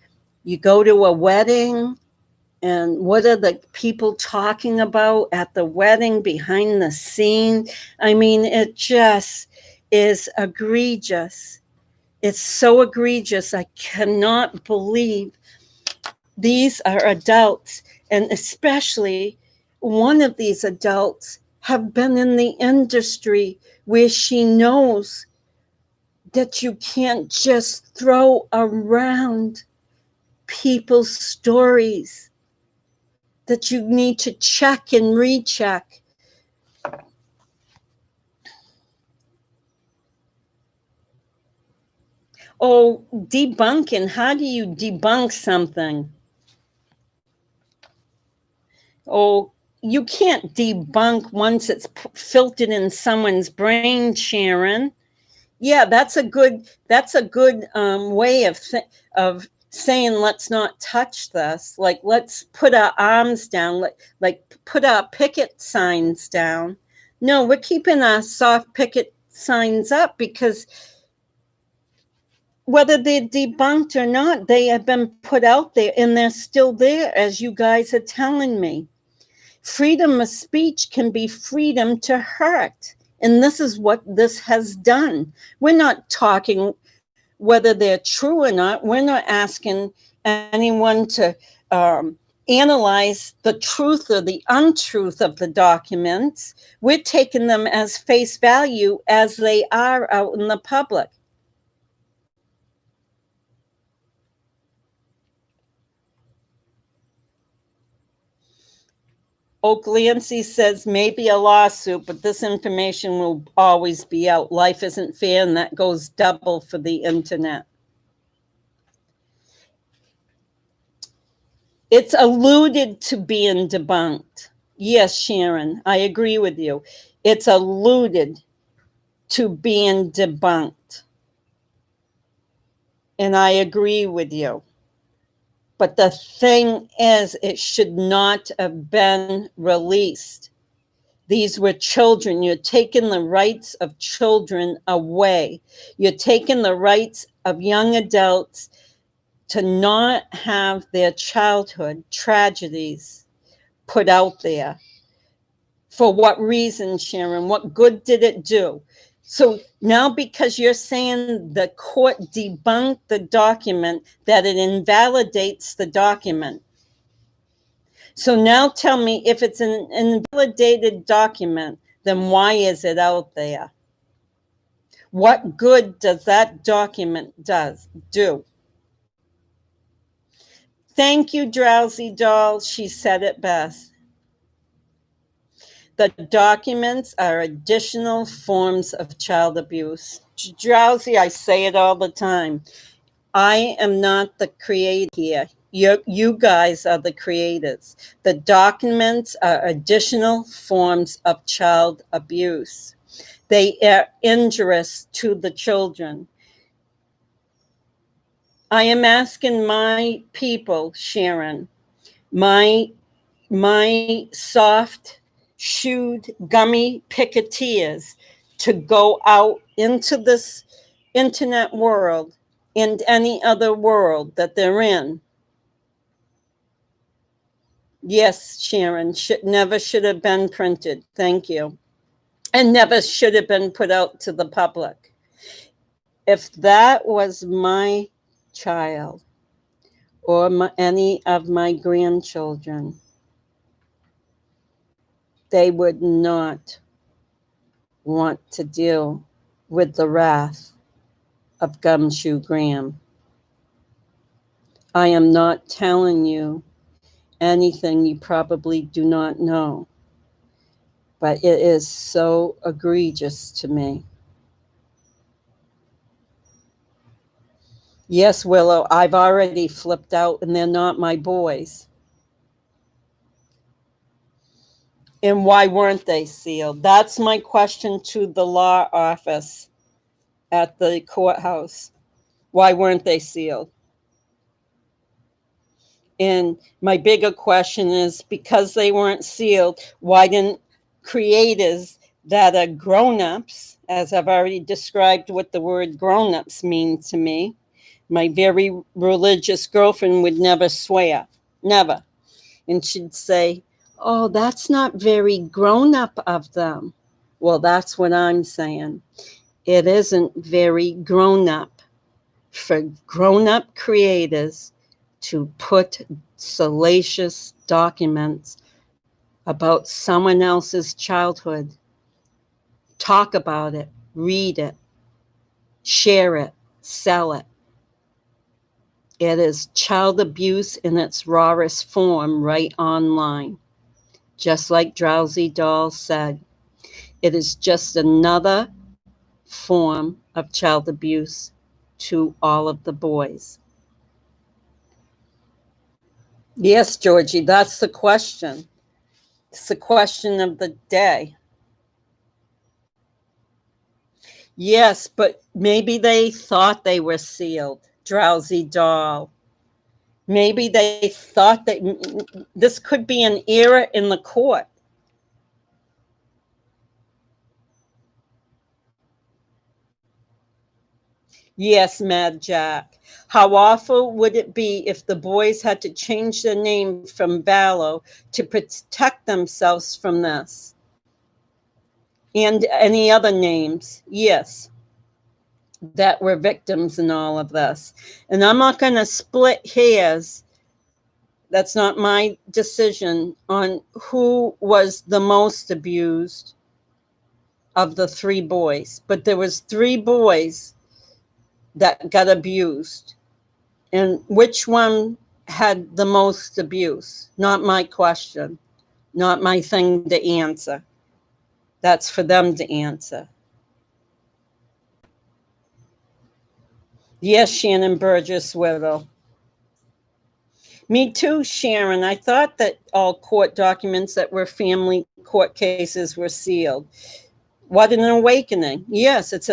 S2: You go to a wedding, and what are the people talking about at the wedding behind the scene? I mean, it just is egregious. It's so egregious. I cannot believe these are adults, and especially one of these adults have been in the industry where she knows that you can't just throw around people's stories, that you need to check and recheck. Oh, debunking. How do you debunk something? Oh, you can't debunk once it's filtered in someone's brain, Sharon. Yeah, that's a good way of saying let's not touch this. Like, let's put our arms down, like put our picket signs down. No, we're keeping our soft picket signs up because whether they're debunked or not, they have been put out there and they're still there, as you guys are telling me. Freedom of speech can be freedom to hurt. And this is what this has done. We're not talking whether they're true or not. We're not asking anyone to analyze the truth or the untruth of the documents. We're taking them as face value as they are out in the public. Oaklancy says maybe a lawsuit, but this information will always be out. Life isn't fair, and that goes double for the internet. It's alluded to being debunked. Yes, Sharon, I agree with you. It's alluded to being debunked. And I agree with you. But the thing is, it should not have been released. These were children. You're taking the rights of children away. You're taking the rights of young adults to not have their childhood tragedies put out there. For what reason, Sharon? What good did it do? So now, because you're saying the court debunked the document, that it invalidates the document. So now tell me, if it's an invalidated document, then why is it out there? What good does that document do? Thank you, Drowsy Doll. She said it best. The documents are additional forms of child abuse. Drowsy, I say it all the time. I am not the creator here. You guys are the creators. The documents are additional forms of child abuse. They are injurious to the children. I am asking my people, Sharon, my soft shoed gummy picketeers, to go out into this internet world and any other world that they're in. Yes, Sharon, never should have been printed. Thank you. And never should have been put out to the public. If that was my child or any of my grandchildren, they would not want to deal with the wrath of Gumshoe Graham. I am not telling you anything you probably do not know, but it is so egregious to me. Yes, Willow, I've already flipped out, and they're not my boys. And why weren't they sealed? That's my question to the law office at the courthouse. Why weren't they sealed? And my bigger question is, because they weren't sealed, why didn't creators that are grown-ups, as I've already described what the word grown-ups mean to me, my very religious girlfriend would never swear, never. And she'd say, oh, that's not very grown-up of them. Well, that's what I'm saying. It isn't very grown-up for grown-up creators to put salacious documents about someone else's childhood, talk about it, read it, share it, sell it. It is child abuse in its rawest form right online. Just like Drowsy Doll said, it is just another form of child abuse to all of the boys. Yes, Georgie, that's the question. It's the question of the day. Yes, but maybe they thought they were sealed, Drowsy Doll. Maybe they thought that this could be an error in the court. Yes, Mad Jack. How awful would it be if the boys had to change their name from Vallow to protect themselves from this? And any other names, yes, that were victims in all of this. And I'm not going to split hairs. That's not my decision on who was the most abused of the three boys. But there was three boys that got abused. And which one had the most abuse? Not my question. Not my thing to answer. That's for them to answer. Yes, Shannon Burgess Whittle. Me too, Sharon. I thought that all court documents that were family court cases were sealed. What an awakening. Yes, it's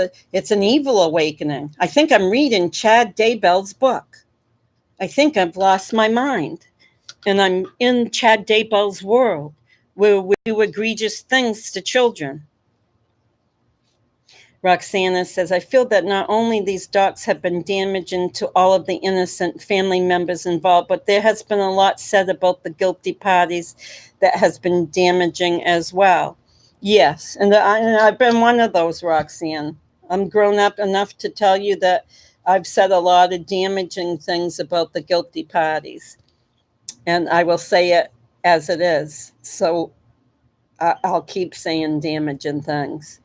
S2: an evil awakening. I think I'm reading Chad Daybell's book. I think I've lost my mind. And I'm in Chad Daybell's world where we do egregious things to children. Roxana says, I feel that not only these docs have been damaging to all of the innocent family members involved, but there has been a lot said about the guilty parties that has been damaging as well. Yes, and I've been one of those, Roxanne. I'm grown up enough to tell you that I've said a lot of damaging things about the guilty parties. And I will say it as it is. So I'll keep saying damaging things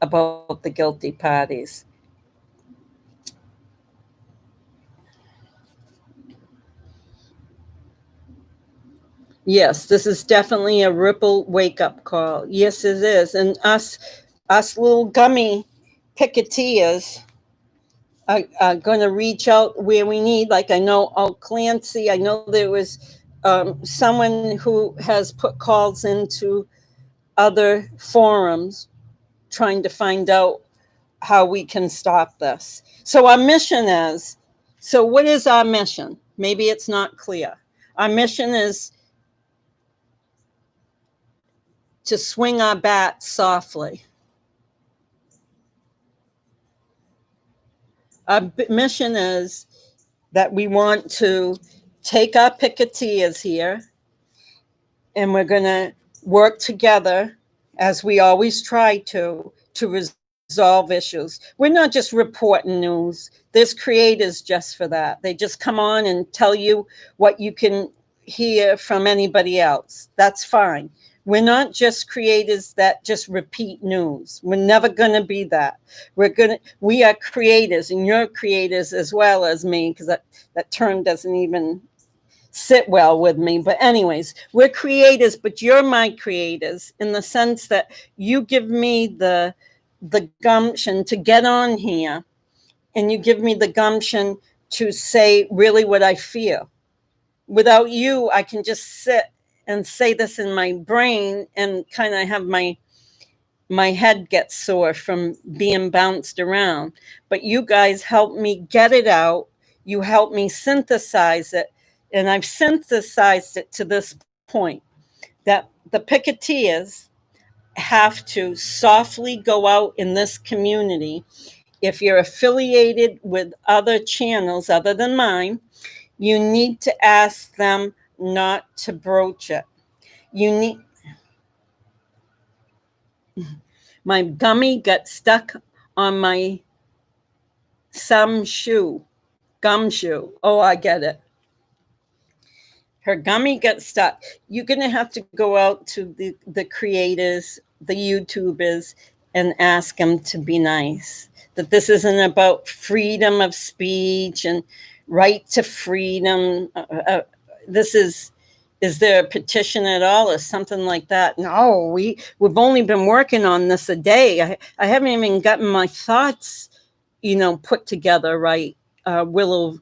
S2: about the guilty parties. Yes, this is definitely a ripple wake up call. Yes, it is. And us little gummy picketeers are going to reach out where we need. Like I know, Clancy, I know there was someone who has put calls into other forums trying to find out how we can stop this. So our mission is, so what is our mission? Maybe it's not clear. Our mission is to swing our bat softly. Our mission is that we want to take our picketeers here and we're going to work together as we always try to resolve issues. We're not just reporting news. There's creators just for that. They just come on and tell you what you can hear from anybody else. That's fine. We're not just creators that just repeat news. We're never going to be that. We are creators, and you're creators as well as me, because that term doesn't even sit well with me. But anyways, we're creators, but you're my creators in the sense that you give me the gumption to get on here, and you give me the gumption to say really what I feel. Without you, I can just sit and say this in my brain and kind of have my head get sore from being bounced around. But you guys help me get it out. You help me synthesize it. And I've synthesized it to this point that the picketeers have to softly go out in this community. If you're affiliated with other channels other than mine, you need to ask them not to broach it. You need. My gummy got stuck on my gumshoe. Oh, I get it. Her gummy got stuck. You're going to have to go out to the creators, the YouTubers, and ask them to be nice. That this isn't about freedom of speech and right to freedom. This is there a petition at all or something like that? No, we've only been working on this a day. I haven't even gotten my thoughts, put together right. Willow.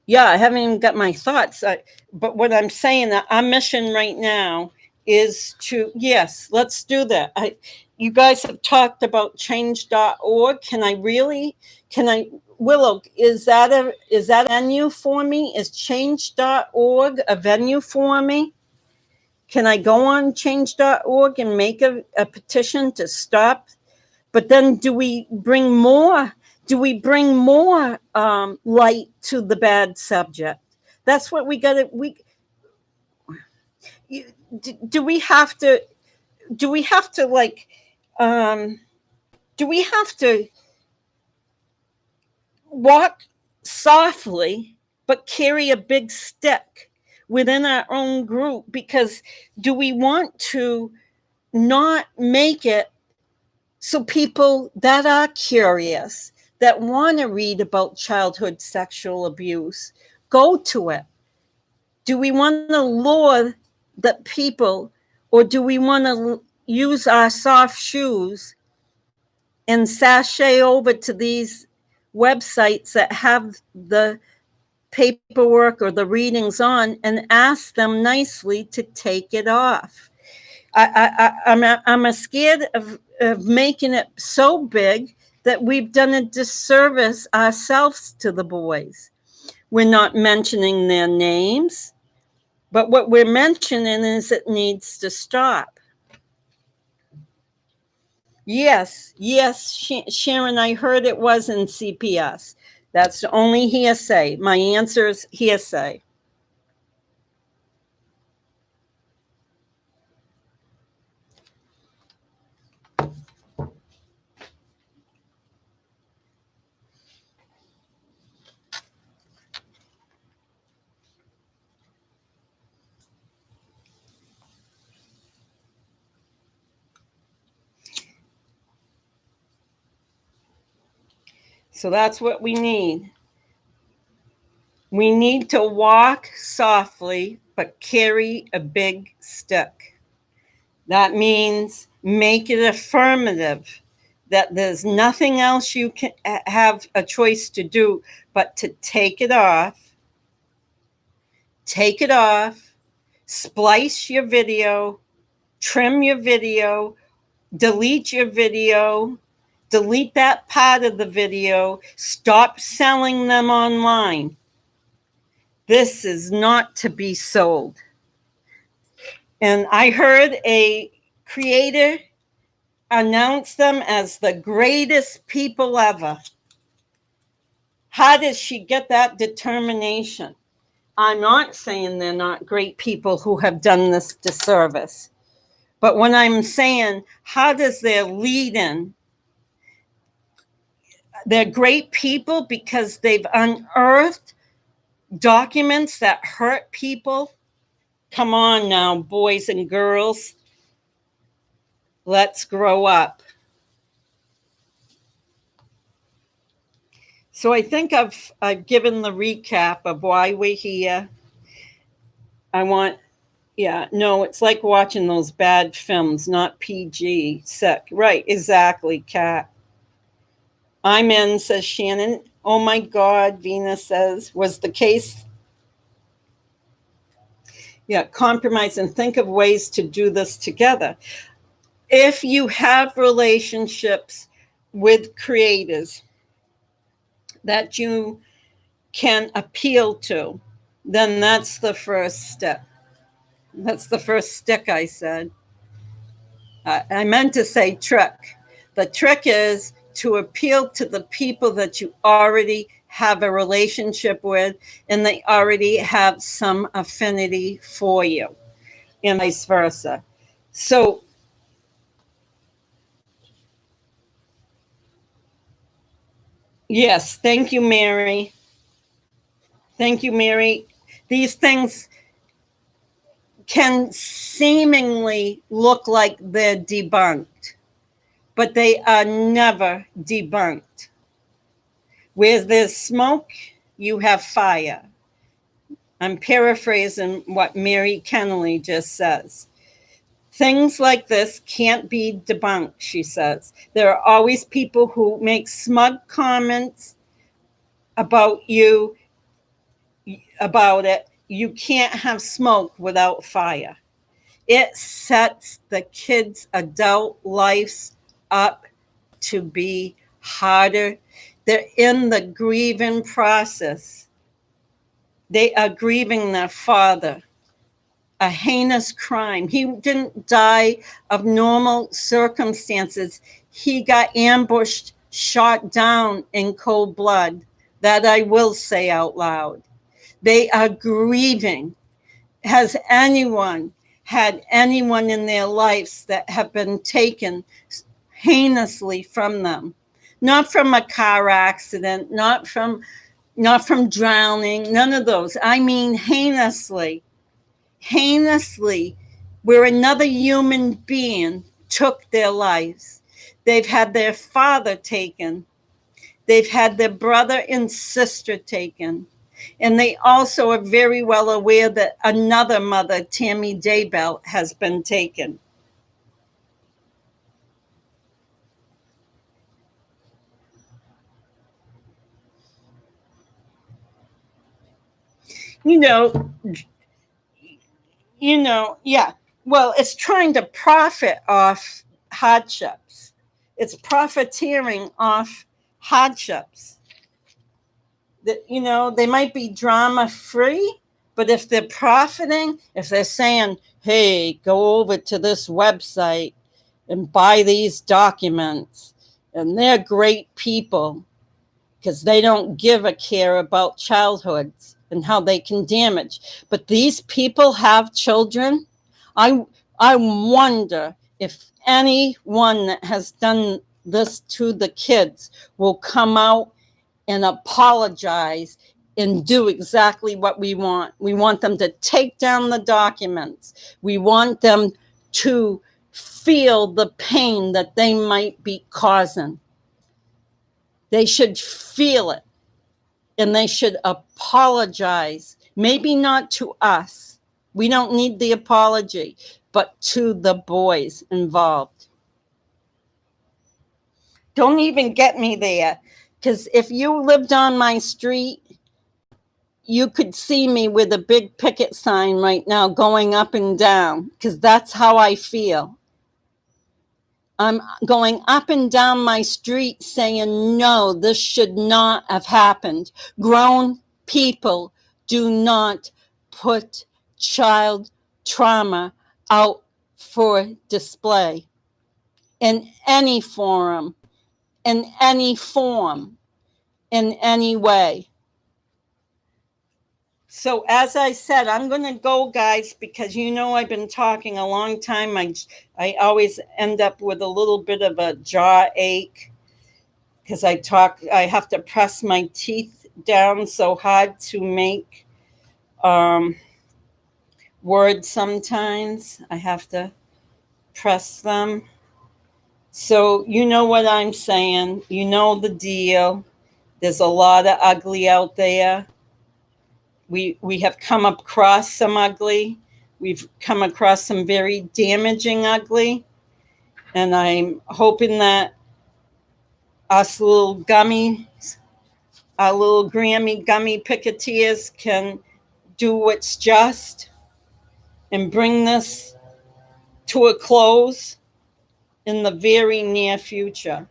S2: Yeah, I haven't even got my thoughts. But what I'm saying, that our mission right now is to, yes, let's do that. You guys have talked about change.org. Willow, is that a venue for me? Is change.org a venue for me? Can I go on change.org and make a petition to stop? But then do we bring more light to the bad subject? That's what we got to, do we have to, do we have to like, do we have to walk softly, but carry a big stick within our own group? Because do we want to not make it so people that are curious, that want to read about childhood sexual abuse, go to it? Do we want to lure the people, or do we want to use our soft shoes and sashay over to these websites that have the paperwork or the readings on and ask them nicely to take it off? I'm scared of making it so big that we've done a disservice ourselves to the boys. We're not mentioning their names, but what we're mentioning is it needs to stop. Yes, Sharon, I heard it was in CPS. That's only hearsay. My answer is hearsay. So that's what we need. We need to walk softly, but carry a big stick. That means make it affirmative, that there's nothing else you can have a choice to do but to take it off, splice your video, trim your video, delete your video, delete that part of the video, stop selling them online. This is not to be sold. And I heard a creator announce them as the greatest people ever. How does she get that determination? I'm not saying they're not great people who have done this disservice. But when I'm saying, how does their lead-in? They're great people because they've unearthed documents that hurt people. Come on now, boys and girls. Let's grow up. So I think I've given the recap of why we're here. It's like watching those bad films, not PG, sick. Right, exactly, Kat. I'm in, says Shannon. Oh my God, Venus says, was the case. Yeah, compromise and think of ways to do this together. If you have relationships with creators that you can appeal to, then that's the first step. That's the first stick, I said. I meant to say trick. The trick is to appeal to the people that you already have a relationship with and they already have some affinity for you, and vice versa. So, yes, thank you, Mary. Thank you, Mary. These things can seemingly look like they're debunked, but they are never debunked. Where there's smoke, you have fire. I'm paraphrasing what Mary Kennelly just says. Things like this can't be debunked, she says. There are always people who make smug comments about you, about it. You can't have smoke without fire. It sets the kids' adult lives up to be harder. They're in the grieving process. They are grieving their father, a heinous crime. He didn't die of normal circumstances. He got ambushed, shot down in cold blood. That I will say out loud. They are grieving. Has anyone had anyone in their lives that have been taken heinously from them? Not from a car accident, not from drowning, none of those. I mean heinously, where another human being took their lives. They've had their father taken. They've had their brother and sister taken. And they also are very well aware that another mother, Tammy Daybell, has been taken. You know, yeah. Well, it's trying to profit off hardships. It's profiteering off hardships. That they might be drama free, but if they're profiting, if they're saying, hey, go over to this website and buy these documents, and they're great people because they don't give a care about childhoods and how they can damage. But these people have children. I wonder if anyone that has done this to the kids will come out and apologize and do exactly what we want. We want them to take down the documents. We want them to feel the pain that they might be causing. They should feel it, and they should apologize. Maybe not to us. We don't need the apology, but to the boys involved. Don't even get me there, because if you lived on my street, you could see me with a big picket sign right now going up and down, because that's how I feel. I'm going up and down my street saying, no, this should not have happened. Grown people do not put child trauma out for display in any forum, in any form, in any way. So as I said, I'm going to go, guys, because I've been talking a long time. I always end up with a little bit of a jaw ache because I have to press my teeth down so hard to make words sometimes. I have to press them. So you know what I'm saying. You know the deal. There's a lot of ugly out there. We have come across some ugly. We've come across some very damaging ugly. And I'm hoping that us little gummies, our little Grammy gummy picketeers can do what's just and bring this to a close in the very near future.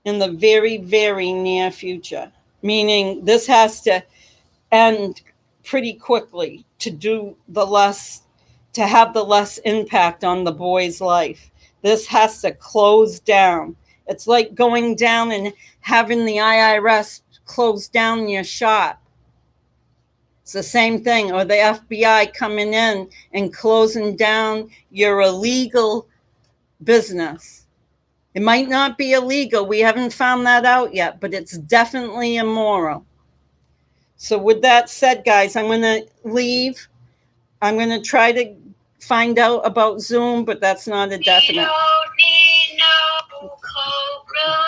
S2: In the very, very near future. Meaning this has to end pretty quickly to have the less impact on the boy's life. This has to close down. It's like going down and having the IRS close down your shop. It's the same thing, or the FBI coming in and closing down your illegal business. It might not be illegal. We haven't found that out yet, but it's definitely immoral. So with that said, guys, I'm going to leave. I'm going to try to find out about Zoom, but that's not a definite.
S1: We don't need no co-religion.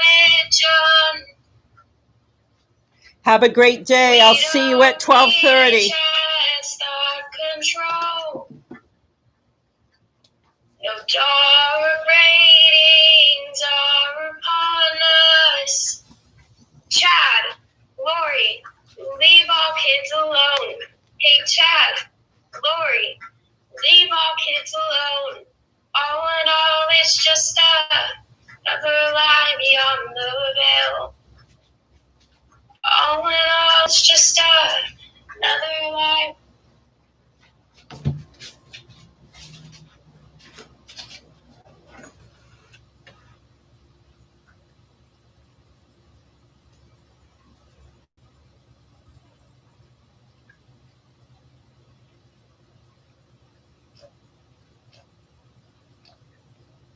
S2: Have a great day. I'll see you at 12:30.
S1: No dark rain.